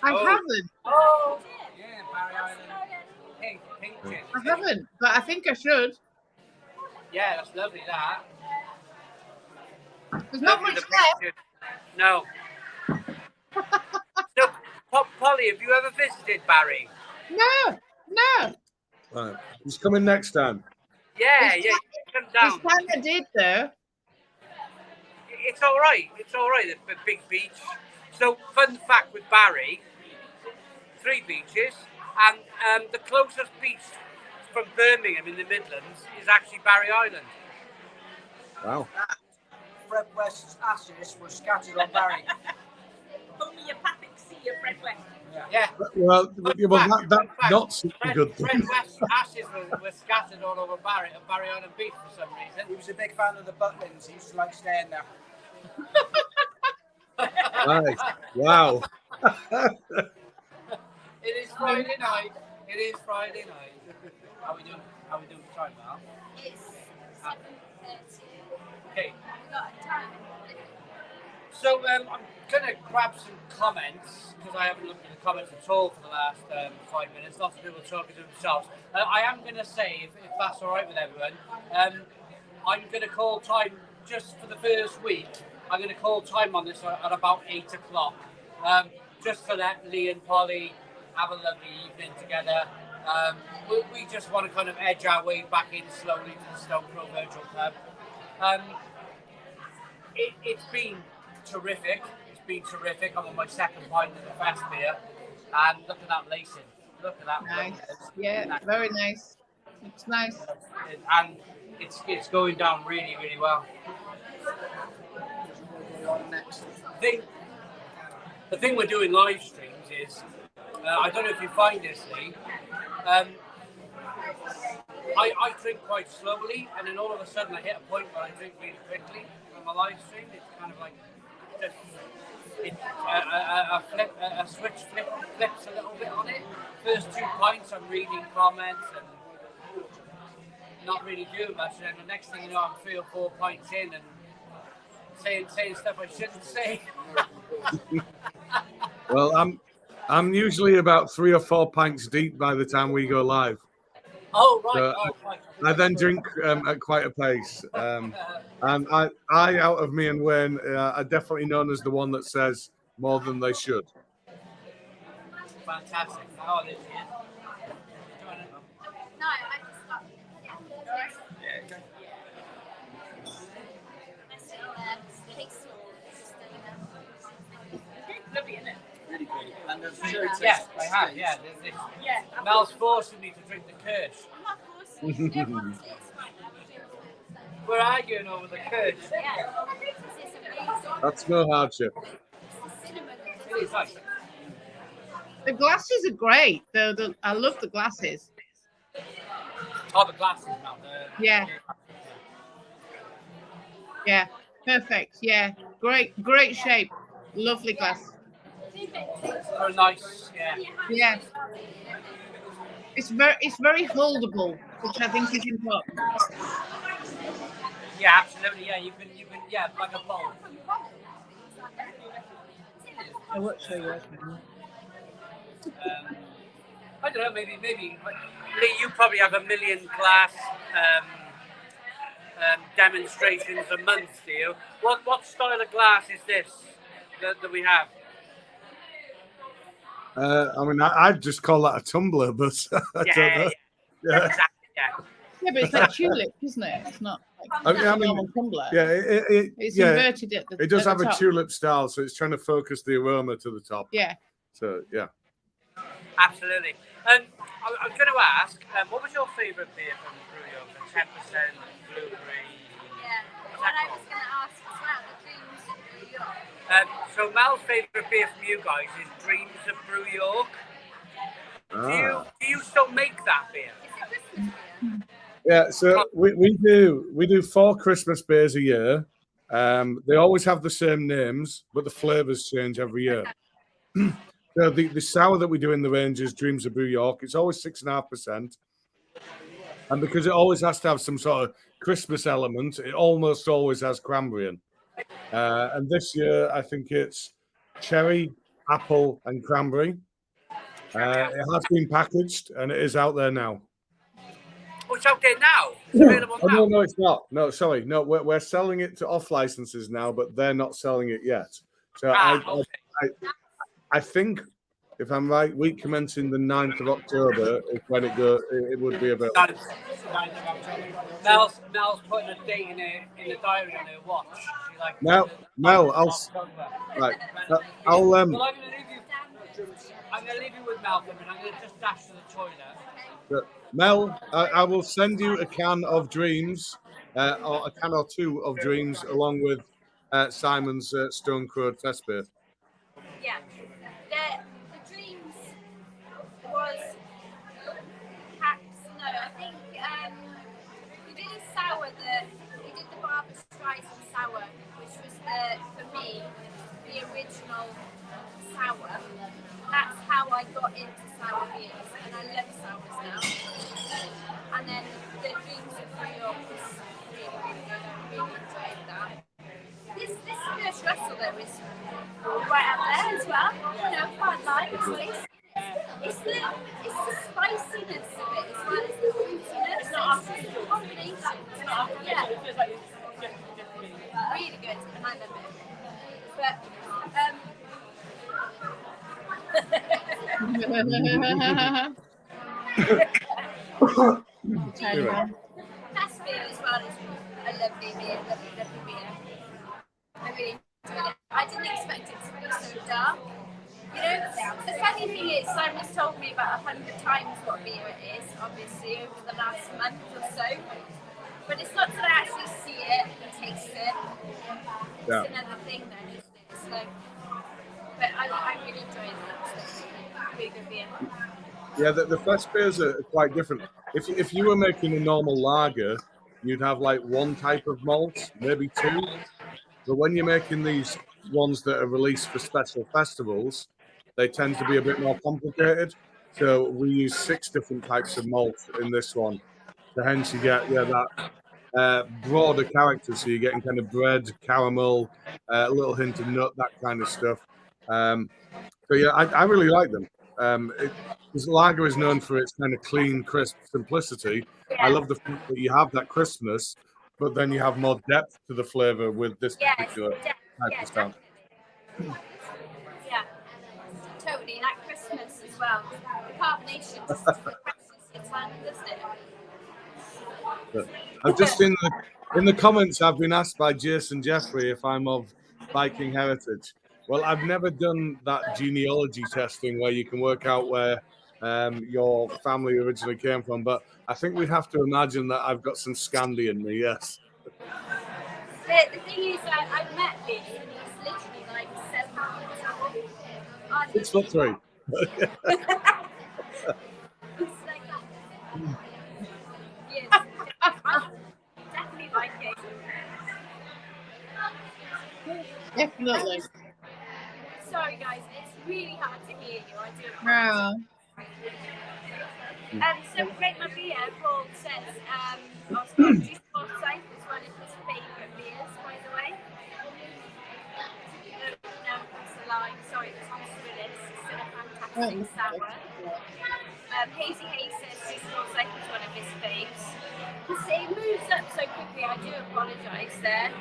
I haven't. Oh, yeah, Barry Island. Pink. I haven't, but I think I should. Yeah, that's lovely. That. There's not Lovely, much the left. picture. No. So, Polly, have you ever visited Barry? No. Right. He's coming next time. Yeah, This come down. This time I did, though. It's all right. The big beach. So, fun fact with Barry, 3 beaches, and the closest beach from Birmingham in the Midlands is actually Barry Island. Wow. Fred West's ashes were scattered on Barry. Homeopathic sea of Fred West. Yeah. Well, that's not such a good Fred thing. West's ashes were scattered all over Barry Island Beach for some reason. He was a big fan of the Butlins. He used to like staying there. Nice. Wow. It is Friday night. How we doing for time now? It's 7:30. Okay. We've got a time. So I'm going to grab some comments because I haven't looked at the comments at all for the last 5 minutes. Lots of people talking to themselves. I am going to say, if that's all right with everyone, I'm going to call time just for the first week. I'm going to call time on this at about 8 o'clock, just to let Lee and Polly have a lovely evening together. We just want to kind of edge our way back in slowly to the Stone Crow Virtual Club. It's been terrific. I'm on my second pint of the Festbier. And look at that lacing. Look at that. Nice. Lacing. Yeah, very nice. It's nice. And it's going down really, really well. Next. The thing we're doing live streams is, I don't know if you find this, Lee. I drink quite slowly, and then all of a sudden I hit a point where I drink really quickly on my live stream. It's kind of like just a switch flips a little bit on it. First 2 pints, I'm reading comments and not really doing much. And then the next thing you know, I'm 3 or 4 pints in and saying stuff I shouldn't say. Well, I'm usually about 3 or 4 pints deep by the time we go live. Oh right, So right. I then drink at quite a pace, and I out of me and Wayne, are definitely known as the one that says more than they should. Fantastic. Oh, this is. No, I just got. Yeah, Yeah, okay. nice little taste just Lovely, isn't it? Really good. And the cherry taste. Yeah, I have. Yeah, Yeah. Mel's forcing me to drink the Kirsch. I'm not forcing you. Don't want it. It's fine. I'm doing it. We're arguing over the Kirsch. Yeah. It's amazing. That's no hardship. It's cinnamon. It is nice. The glasses are great. I love the glasses. Oh, the glasses now. Yeah. Yeah, perfect. Yeah, great shape. Lovely glass. Very nice. Yeah. Yeah. It's very holdable, which I think is important. Yeah, absolutely. Yeah, you can. Yeah, like a bowl. I won't show you. I don't know. Maybe. Lee, you probably have 1 million glass demonstrations a month, do you? What style of glass is this that we have? I mean, I'd just call that a tumbler, but I don't know. Yeah. Exactly. Yeah. Yeah, but it's like tulip, isn't it? It's not like I mean, normal tumbler. Yeah, It's yeah, inverted at the it does at have the a top. tulip style, so it's trying to focus the aroma to the top. Yeah. So yeah. Absolutely. I was going to ask, what was your favourite beer from Brew? The 10% blueberry. Yeah. And I was going to ask as well, the dreams of New York. So Mel's favourite beer from you guys is Dreams of Brew York. Do you still make that beer? Is it Christmas beer? Yeah, so we do 4 Christmas beers a year. They always have the same names, but the flavors change every year. So the sour that we do in the range is Dreams of Brew York. It's always 6.5%, and because it always has to have some sort of Christmas element, it almost always has cranberry in. And this year, I think it's cherry, apple, and cranberry. It has been packaged, and it is out there now. Oh, it's out there now. It's available now. No, it's not. No, sorry. No, we're selling it to off licenses now, but they're not selling it yet. So I think, if I'm right, week commencing the 9th of October is when it would be available. Mel's putting a date in the diary on her watch. Like, Mel, I'll Well, I'm going to leave you with Malcolm, and I'm going to just dash to the toilet. Mel, I will send you a can of Dreams, or a can or 2 of Dreams, along with Simon's Stone Crowed Festbier. Yeah. The dreams was perhaps I think we did a sour we did the Barbara Streisand sour, which was for me the original sour. That's how I got into sour beers, and I love sours now. And then the dreams of New York was really, really good. I really enjoyed that. This Kirsch Russell though is right out there as well. Quite nice. It's the spiciness of it as well as the fruitiness. It's a combination. Yeah. Really good, and I love it. But Festbier as well is a lovely beer, lovely beer. I really enjoyed it. I didn't expect it to be so dark. You know, the funny thing is, Simon's told me about 100 times what beer it is, obviously, over the last month or so. But it's not till I actually see it and taste it. It's Yeah. another thing then, isn't it? So, but I really enjoy it. Really good beer. Yeah, the Festbiers are quite different. If you were making a normal lager, you'd have like one type of malt, maybe two. But when you're making these ones that are released for special festivals, they tend to be a bit more complicated. So we use 6 different types of malt in this one. So hence you get that broader character. So you're getting kind of bread, caramel, a little hint of nut, that kind of stuff. So yeah, I really like them. Because lager is known for its kind of clean, crisp simplicity. I love the fact that you have that crispness, but then you have more depth to the flavor with this Yes, particular type of stout. definitely. Yeah, totally. That Christmas as well. The carbonation just refreshes your tongue, doesn't it? But I've just in the comments, I've been asked by Jason Jeffrey if I'm of Viking heritage. Well, I've never done that genealogy testing where you can work out where your family originally came from, but I think we'd have to imagine that I've got some Scandi in me. Yes. The thing is, I met Lee and he's literally like 7 foot tall. 6'3". He's like, yes, I'm definitely Viking. Definitely. Sorry guys, it's really hard to hear you. I do No. So Great My Beer, Paul says, Juice Forsyth is one of his favourite beers, by the way. No, that's a lie. Sorry, it's Tom Willis. It's still a fantastic sour. Hazy Hay says Juice Forsyth is one of his faves. It moves up so quickly, I do apologise there.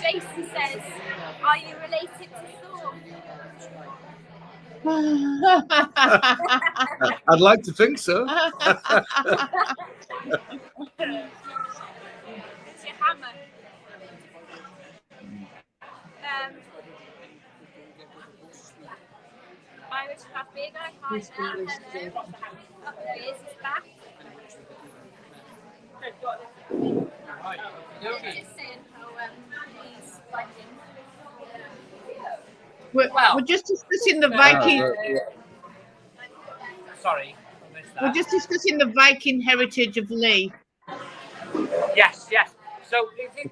Jason says, are you related to Thor? I'd like to think so. It's your hammer. Irish craft beer guy, hi there, hello. Oh, there he is, he's back. Just saying how he's Viking. We're just discussing the Viking. Sorry, I missed that. We're just discussing the Viking heritage of Lee. Yes. So is it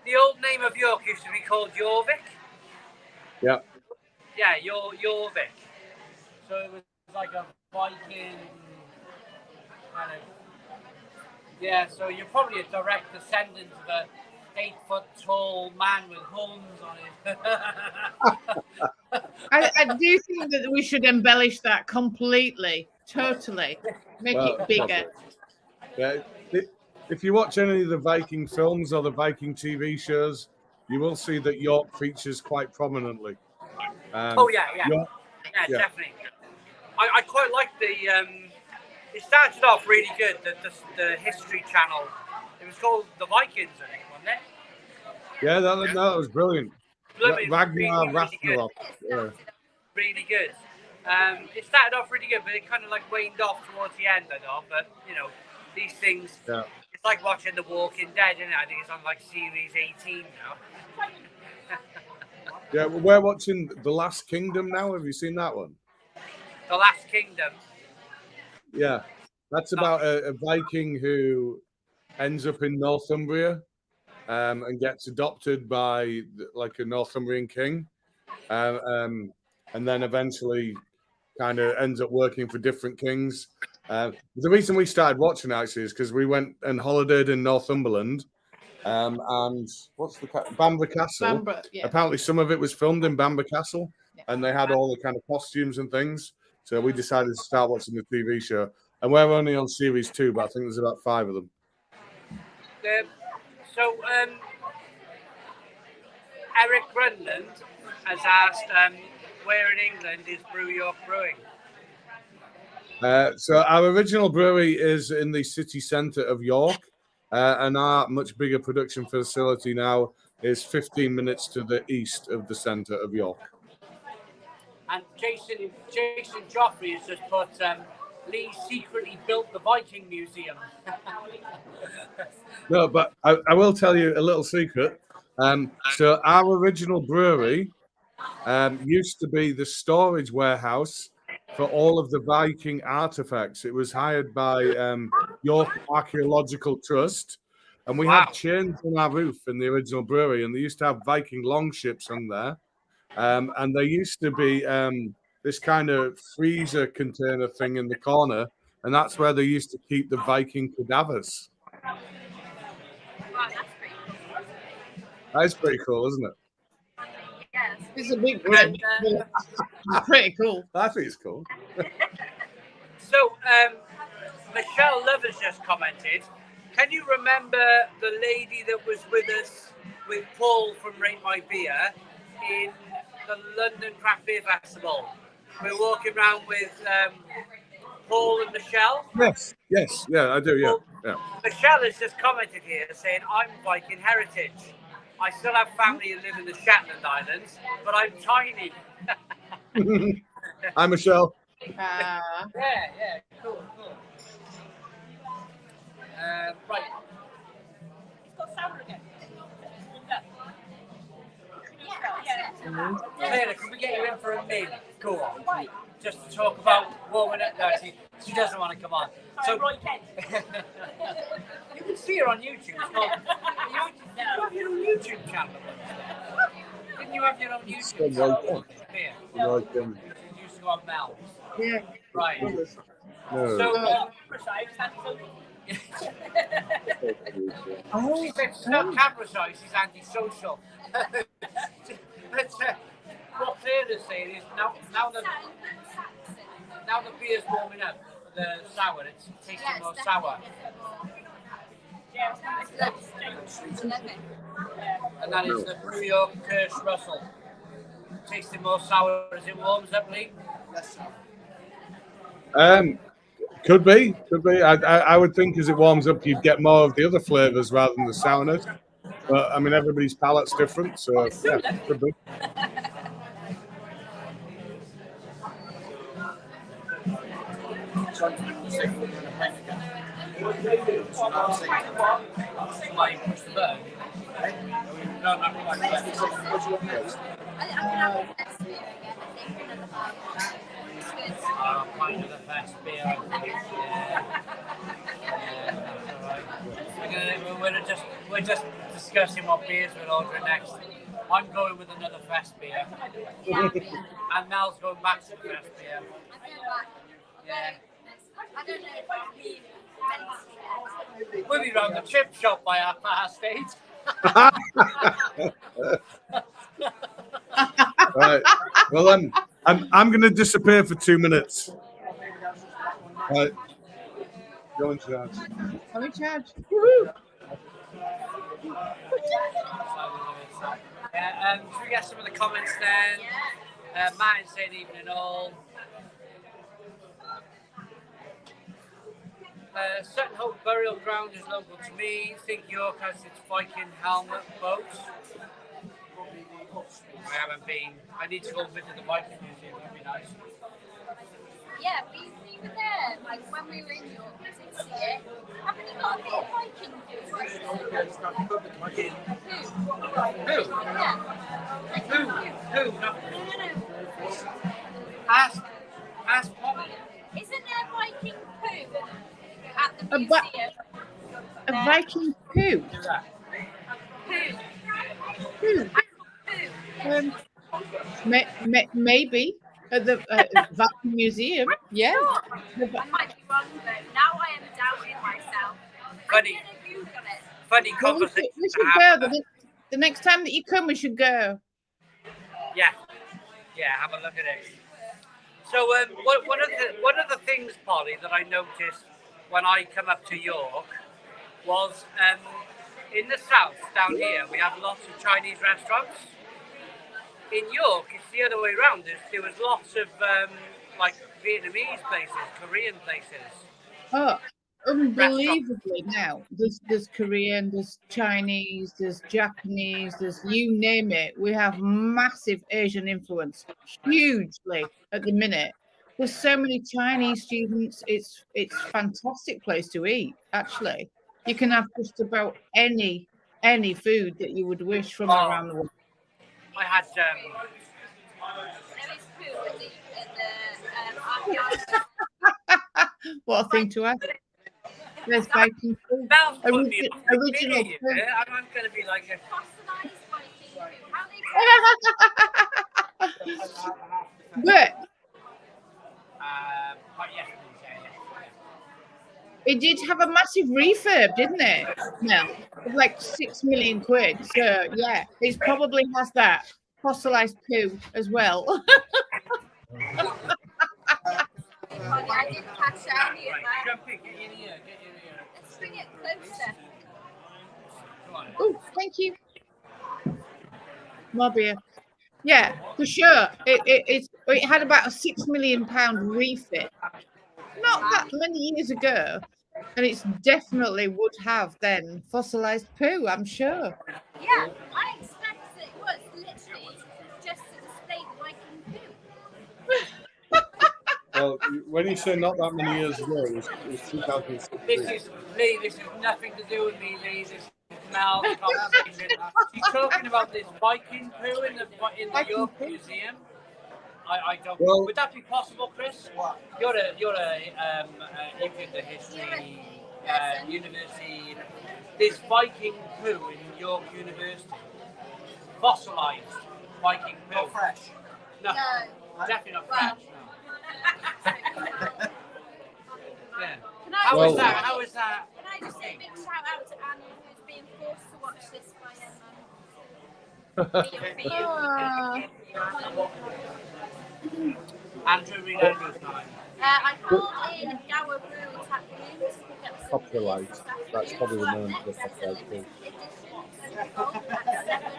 the old name of York used to be called Jorvik? Yeah. Yeah, Jorvik. So it was like a Viking kind of. Yeah, so you're probably a direct descendant of a 8-foot-tall man with horns on it. I do think that we should embellish that completely, totally, make it bigger. Yeah, if you watch any of the Viking films or the Viking TV shows, you will see that York features quite prominently. York, definitely. I quite like the. It started off really good. The History Channel. It was called The Vikings, I think, wasn't it? Yeah, that was brilliant. Ragnar Ragnarok. Really good. It started off really good, but it kind of like waned off towards the end, I know. But you know, these things. Yeah. It's like watching The Walking Dead, isn't it? I think it's on like series 18 now. Yeah, we're watching The Last Kingdom now. Have you seen that one? The Last Kingdom. Yeah, that's about a Viking who ends up in Northumbria and gets adopted by like a Northumbrian king, and then eventually kind of ends up working for different kings. The reason we started watching actually is because we went and holidayed in Northumberland, and what's Bamburgh Castle? Bamburgh, yeah. Apparently, some of it was filmed in Bamburgh Castle, and they had all the kind of costumes and things. So we decided to start watching the TV show, and we're only on series 2, but I think there's about 5 of them. Eric Grunland has asked, where in England is Brew York Brewing? So our original brewery is in the city centre of York, and our much bigger production facility now is 15 minutes to the east of the centre of York. And Jason Joffrey has just put Lee secretly built the Viking Museum. No, but I will tell you a little secret. So our original brewery used to be the storage warehouse for all of the Viking artifacts. It was hired by York Archaeological Trust, and we had chains on our roof in the original brewery, and they used to have Viking longships on there. And there used to be this kind of freezer container thing in the corner, and that's where they used to keep the Viking cadavers. Wow, that's pretty cool. That's pretty cool, isn't it? Yes. It's a big room. It's pretty cool. I think it's cool. So, Michelle Lovers just commented, can you remember the lady that was with us with Paul from Rate My Beer in the London Craft Beer Festival? We were walking around with Paul and Michelle. Yes, yeah, I do, yeah. Yeah. Michelle has just commented here saying, I'm Viking heritage. I still have family who live in the Shetland Islands, but I'm tiny. Hi, Michelle. Yeah, cool. Right. It's got sour again. Taylor, can we get you in for a min? Go on. Just to talk about warming up. No, she doesn't want to come on. So, you can see her on YouTube. It's called, you have your own YouTube channel. Didn't you have your own YouTube channel? You used to go on Mel's. Yeah. Right. No. So, she said she's not camera shy, she's antisocial. But what Claire is saying is now the beer's warming up, the sour, it's tasting more sour. And that is the Brew York Kirsch Russell. Tasting more sour as it warms up, Lee? Could be. I would think as it warms up, you'd get more of the other flavors rather than the sourness. But I mean, everybody's palate's different, so yeah, could be. Somebody push the button. No, not quite. I can have a Festbier again, I think, another bar. It's good. Kind of the Festbier, I think. Yeah, that's all right. We're just discussing what beers we're ordering next. I'm going with another Festbier. And Mel's going back to the Festbier. I'm going back. Yeah. I don't know if I'll be fancy. We'll be round the chip shop by 8:30. Right. Well, I'm going to disappear for 2 minutes. Right. Go in charge. I'm in charge. Woohoo! Should we get some of the comments then? Martin saying evening all. Sutton Hope Burial Ground is local to me. Think York has its Viking helmet boats. I haven't been. I need to go visit the Viking Museum. That'd be nice. Yeah, we were there, like when we were in York, we did see it. Haven't you got a bit of Viking Who? Yeah. Who? No. Ask Polly. Isn't there Viking poo at the A museum? A Viking poo. Do that. Poo. Maybe at the Viking Museum. Yeah. I might be wrong though. Now I am doubting myself. Funny. I'm gonna Google it. Funny Well, conversation. we should go. The next time that you come, we should go. Yeah, have a look at it. So, one of the things, Polly, that I noticed when I come up to York was in the south down here we have lots of Chinese restaurants. In York, it's the other way around. There was lots of like Vietnamese places, Korean places. Oh, unbelievably now. There's Korean, there's Chinese, there's Japanese, there's you name it. We have massive Asian influence, hugely at the minute. There's so many Chinese students. It's fantastic place to eat. Actually, you can have just about any food that you would wish from around the world. I had There is poo at the archaeology. What a thing to have. There's Viking food. Val's put me Original, on the original video, food. and I'm going to be like a Fossilised Viking poo. How they But but yes, please, yeah. it did have a massive refurb, didn't it? No, of like 6 million quid. So yeah, it probably has that fossilized poo as well. I didn't catch any of Right, that. jump in, get in here. Let's bring it closer. Come on. Oh, thank you. More beer. Yeah, for sure. It had about a £6 million refit. Not that many years ago. And it's definitely would have then fossilized poo, I'm sure. Yeah, I expected it was literally just to display the Viking poo. Well, when you say not that many years ago, it was 2016. This is nothing to do with me, Lee. This is Mel's conversation. She's talking about this Viking poo in the York Museum. I don't. Well- Would that be possible, Chris? You're you did the history university. There's Viking poo in York University. Fossilized Viking poo. Not fresh. No, No. definitely not Well. fresh. Yeah. Can I How Well- is that? How is that? Can I just say a big shout out to Anna, who's being forced to watch this by Andrew, read Andrew's name. I called in Gower Brew Tap Room to pick up some Popularized. beers this afternoon. That's probably the So name up for the next, popularized limited edition Gold at 7.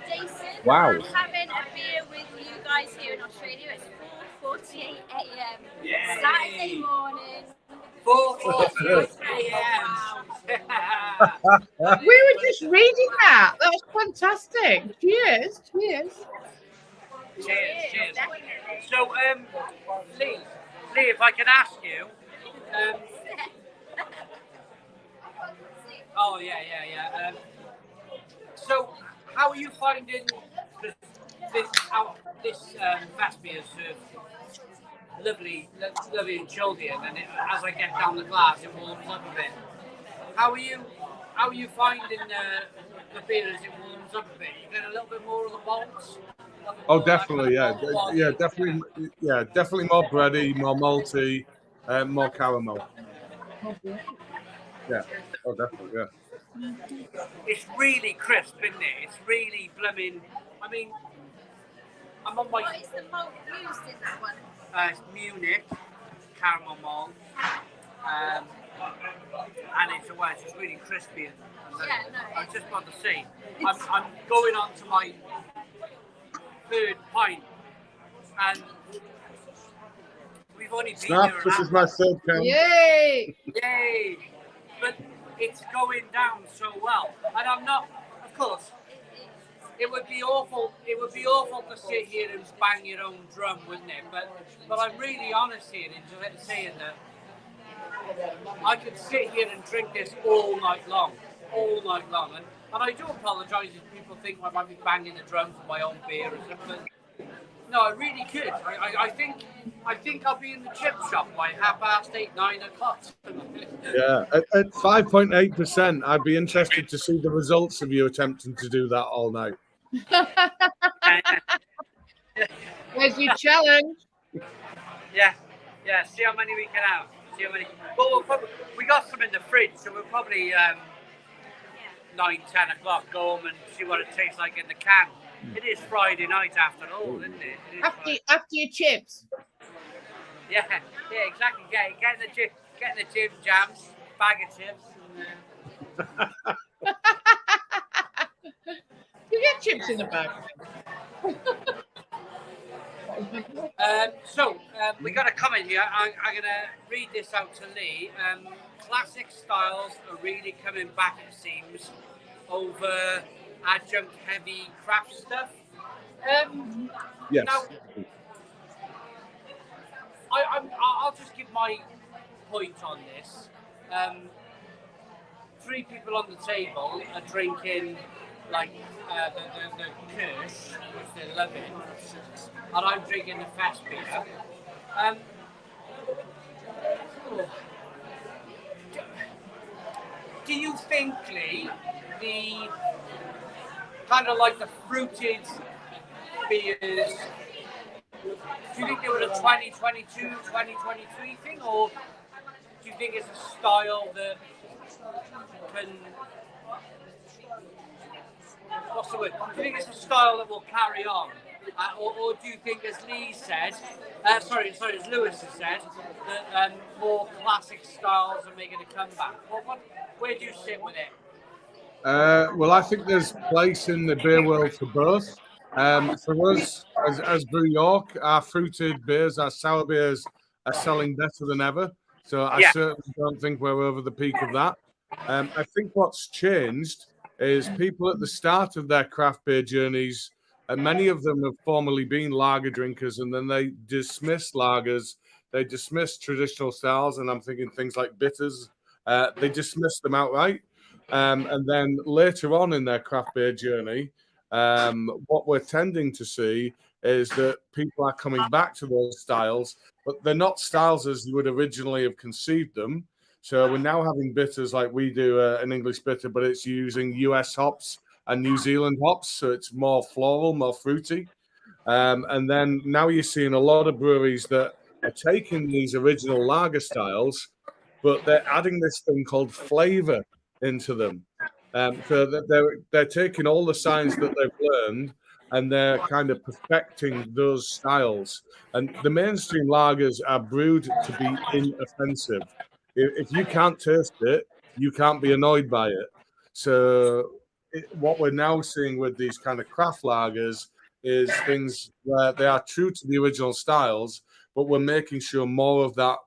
Jason, Wow. I'm having a beer with you guys here in Australia. It's 4:48 a.m. Yay. Saturday morning. 4:48 a.m. We were just reading that. That was fantastic. Cheers. Cheers. So, Lee, if I can ask you, oh yeah. So, how are you finding this Festbier lovely and chilled here, and as I get down the glass, it warms up a bit. How are you finding the beer as it warms up a bit? You get a little bit more of the malts. Oh, definitely, yeah, definitely more bready, more malty, more caramel. Yeah, oh, definitely, yeah. It's really crisp, isn't it? It's really blooming. I mean, I'm on my. What is the malt used in that one? It's Munich caramel malt, and it's just really crispy. Yeah, no. I was just about to say, I'm going on to my third pint, and we've only been Snap, here. this is my third count. Yay! Yay! But it's going down so well, and I'm not. Of course, it would be awful. It would be awful to sit here and bang your own drum, wouldn't it? But I'm really honest here in saying that I could sit here and drink this all night long, and I do apologise if people think I might be banging the drum for my own beer or something. No, I really could. I think I'll be in the chip shop by 8:30, 9 o'clock. Yeah, at 5.8%, I'd be interested to see the results of you attempting to do that all night. There's your challenge. Yeah. See how many we can have. Well, we got some in the fridge, so we'll probably 9, 10 o'clock go home and see what it tastes like in the can. It is Friday night after all, isn't it? After your chips. Yeah, exactly. Getting the gym jams, bag of chips. You get chips in the bag. We got a comment here. I'm going to read this out to Lee. Classic styles are really coming back, it seems, over adjunct heavy craft stuff. Yes. Now, I'll just give my point on this. 3 people on the table are drinking like the Kirsch, which they're loving, and I'm drinking the Festbier. Do you think, Lee, the kind of like the fruited beers, do you think they were a 2022, 2023 thing, or do you think it's a style that can, what's the word? Do you think it's a style that will carry on? Or do you think, as Lee said, as Lewis has said, that more classic styles are making a comeback? Where do you sit with it? Well, I think there's place in the beer world for both. For us, as Brew York, our fruited beers, our sour beers are selling better than ever. So I certainly don't think we're over the peak of that. I think what's changed is people at the start of their craft beer journeys, and many of them have formerly been lager drinkers, and then they dismissed lagers, they dismissed traditional styles, and I'm thinking things like bitters. They dismissed them outright. And then later on in their craft beer journey, what we're tending to see is that people are coming back to those styles, but they're not styles as you would originally have conceived them. So we're now having bitters like we do an English bitter, but it's using US hops and New Zealand hops. So it's more floral, more fruity. And then now you're seeing a lot of breweries that are taking these original lager styles, but they're adding this thing called flavor into them. So that they're taking all the signs that they've learned and they're kind of perfecting those styles. And the mainstream lagers are brewed to be inoffensive. If you can't taste it, you can't be annoyed by it. So what we're now seeing with these kind of craft lagers is things where they are true to the original styles, but we're making sure more of that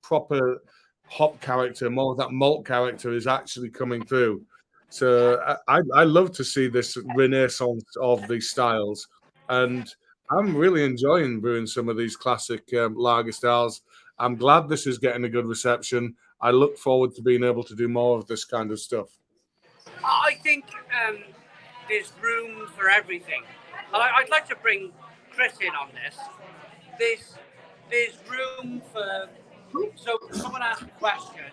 proper hop character, more of that malt character is actually coming through. So I love to see this renaissance of these styles, and I'm really enjoying brewing some of these classic lager styles. I'm glad this is getting a good reception. I look forward to being able to do more of this kind of stuff. I think there's room for everything. I'd like to bring Chris in on this. There's room for. So someone asked a question.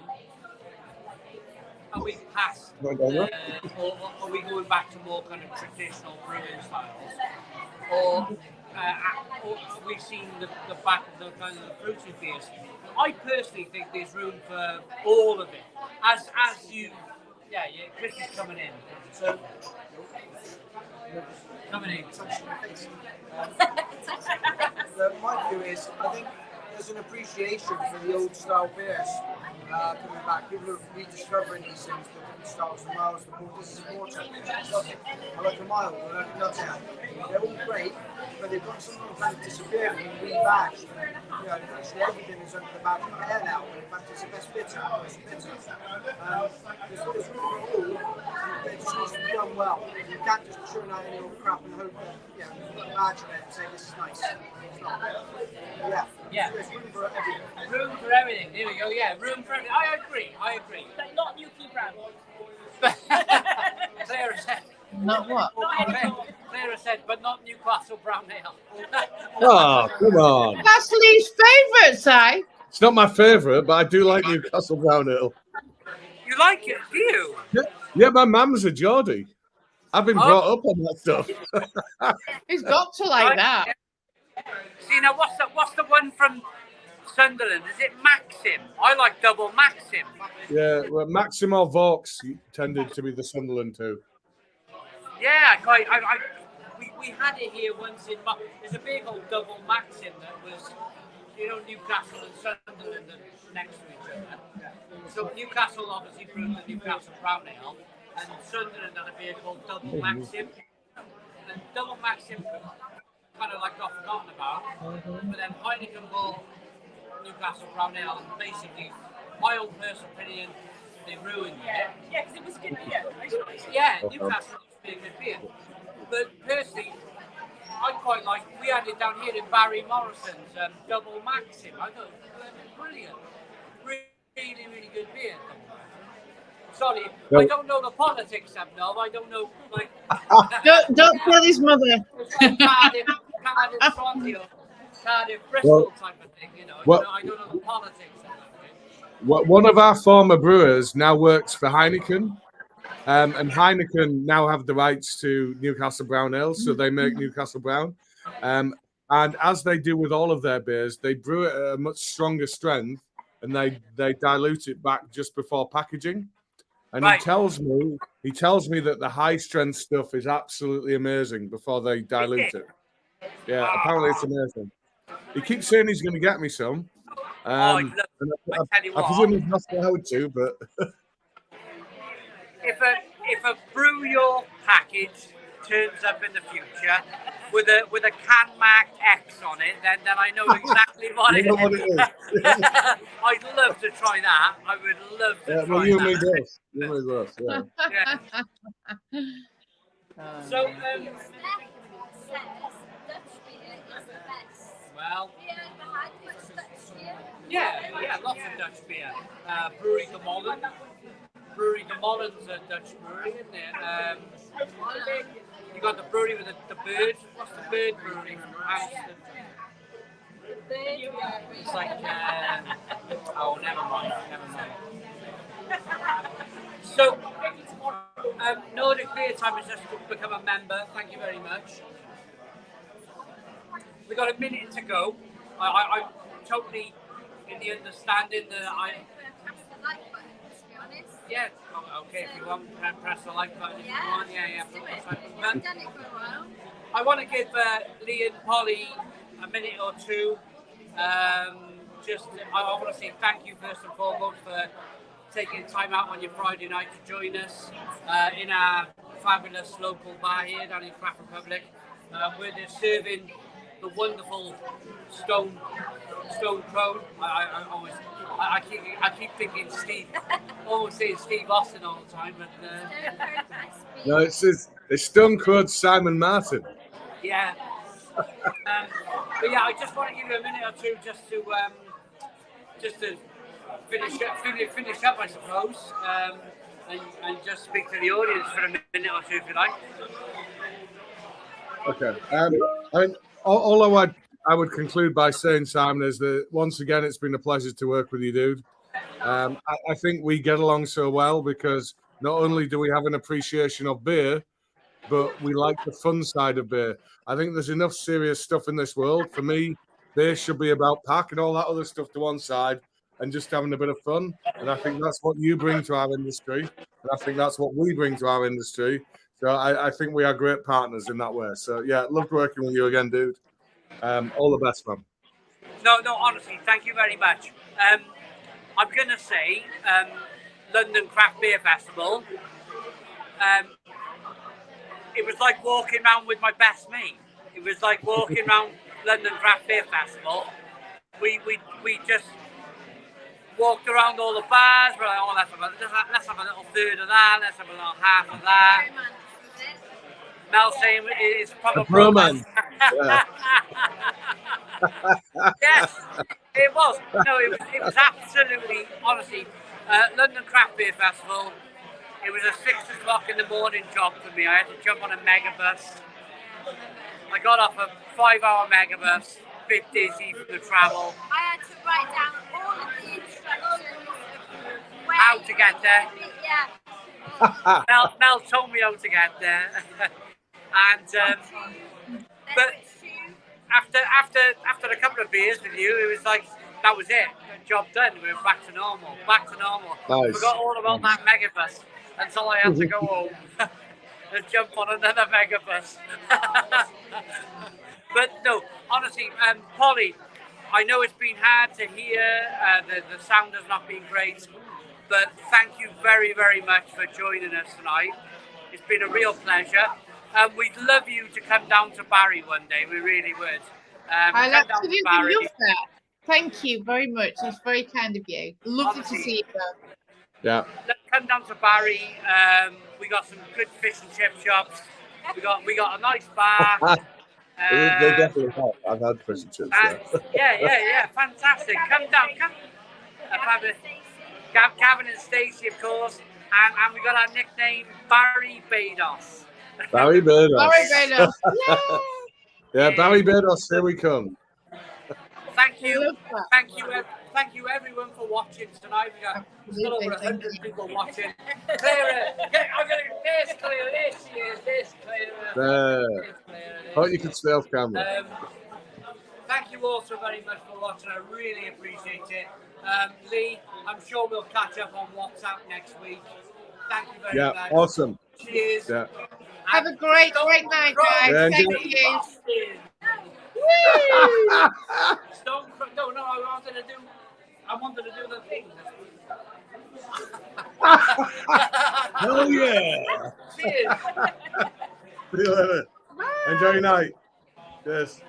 Are we past, or are we going back to more kind of traditional brewing styles, or have we seen the back of the kind of the fruited beers? I personally think there's room for all of it. As you, Chris is coming in. So coming in. My view is, I think there's an appreciation for the old style beers coming back. People are rediscovering these things, the different styles, the miles, the more this is water. I like a mild, I like a nutmeg. They're all great, but they've got something kind of disappeared and rebadged. You know, actually everything is under the badge of air now, but in fact it's the best bitter. There's room for all, and it just needs to be done well. You can't just churn out any old crap and hope that, you put a badge on it and say this is nice. It's not. Yeah. There's room for everything. Room for everything. There we go. Yeah, room for everything. I agree. But not nuclear brand. Clara said. Not what? Clara said, but not Newcastle Brown Ale. Oh, come on. That's Lee's favourite, Si. It's not my favourite, but I do like Newcastle Brown Ale. You like it, do you? Yeah, my mum's a Geordie. I've been brought up on that stuff. He's got to like that. See, now what's the one from Sunderland? Is it Maxim? I like double Maxim. Yeah, well, Maxim or Vaux tended to be the Sunderland too. Yeah, we had it here once in. There's a beer called Double Maxim that was, Newcastle and Sunderland are next to each other. So Newcastle obviously brewed the Newcastle Brown Ale, and Sunderland had a beer called Double Maxim. And Double Maxim kind of like got forgotten about. But then Heineken bought Newcastle Brown Ale, and basically, my own personal opinion, they ruined it. Yeah, because it was good beer. Yeah, Newcastle used to be a good beer. But personally, I quite like, we had it down here in Barry Morrison's Double Maxim. I thought it was brilliant. Really, really good beer. Sorry, I don't know the politics of Nov. I don't know, like... Don't tell his mother. It's like Cardiff, Swansea, Cardiff, Bristol type of thing, you know. I don't know the politics of that. One of our former brewers now works for Heineken. And Heineken now have the rights to Newcastle Brown Ale, so they make Newcastle Brown. And as they do with all of their beers, they brew it at a much stronger strength, and they dilute it back just before packaging. And Right. he tells me that the high strength stuff is absolutely amazing before they dilute it. Yeah, apparently it's amazing. He keeps saying he's going to get me some. I tell you I what, presume he's not allowed to, but if a Brew Your package turns up in the future with a can marked X on it, then I know exactly what it is. I'd love to try that. I would love to try you that. and me both. You and me both. Yeah. Yeah. So, says Dutch beer is the best. well, Have you ever had much Dutch beer? yeah, lots of Dutch beer. Brewery de Molen. Brewery de Molen's a Dutch brewery, isn't it? You got the brewery with the bird. What's the bird brewery from Amsterdam? The bird brewery. It's like, oh, never mind. So, Nordic Beer Time has just become a member. Thank you very much. We've got a minute to go. I'm totally in the understanding that Press the like button, to be honest. yeah, okay, if you want, press the like button if you want. Yeah. Let's do it. We haven't done it for a while. I want to give Lee and Polly a minute or two. I want to say thank you first and foremost for taking time out on your Friday night to join us in our fabulous local bar here down in Craft Republic. Where they're serving the wonderful Stone Crone. I keep thinking Steve, almost saying Steve Austin all the time, but No, it's Stone Cold Simon Martin. yeah. But yeah, I just want to give you a minute or two just to finish up, I suppose, and just speak to the audience for a minute or two, if you like. Okay. All I would conclude by saying, Simon, is that once again, it's been a pleasure to work with you, dude. I think we get along so well because not only do we have an appreciation of beer, but we like the fun side of beer. I think there's enough serious stuff in this world. For me, beer should be about packing all that other stuff to one side and just having a bit of fun. And I think that's what you bring to our industry. And I think that's what we bring to our industry. So I think we are great partners in that way. So, yeah, loved working with you again, dude. All the best, man. No, honestly, thank you very much. I'm going to say London Craft Beer Festival. It was like walking around with my best mate. It was like walking around London Craft Beer Festival. We just walked around all the bars. We're like, oh, let's have a little third of that. Let's have a little half of that. Mel saying it's proper bromance. Yes, it was. No, it was absolutely, honestly, London Craft Beer Festival. It was a 6 o'clock in the morning job for me. I had to jump on a megabus. I got off a 5-hour megabus, a bit dizzy from the travel. I had to write down all of the instructions of where How to get there. Yeah. Mel told me how to get there. And but after a couple of beers with you, it was like that was it. Job done. We were back to normal. Nice. Forgot all about that megabus until I had to go home and jump on another megabus. But no, honestly, Polly, I know it's been hard to hear. The sound has not been great, but thank you very, very much for joining us tonight. It's been a real pleasure. We'd love you to come down to Barry one day. We really would. I'll Come down to absolutely Barry. love that. Thank you very much. That's very kind of you. Lovely to see you both. Yeah. Come down to Barry. We got some good fish and chip shops. We got a nice bar. They definitely have. I've had fish and chips there. Yeah, fantastic. Come down, come. Fabulous. Gavin and Stacey, of course, and we got our nickname Barry Bados. Barry Bados. Barry Bados. Yeah, Barry Bados, here we come. Thank you everyone for watching tonight. We got over 100 people watching. Clara, I'm gonna this Clara, this Clara. Thought you could stay off camera. Thank you all so very much for watching. I really appreciate it. Lee, I'm sure we'll catch up on WhatsApp next week. Thank you very much. Yeah, awesome. Cheers. Yeah. Have a great night, guys. Yeah, Thank you. No, I wanted to do the thing. Oh yeah. Cheers. See you later. Enjoy your night. Yes.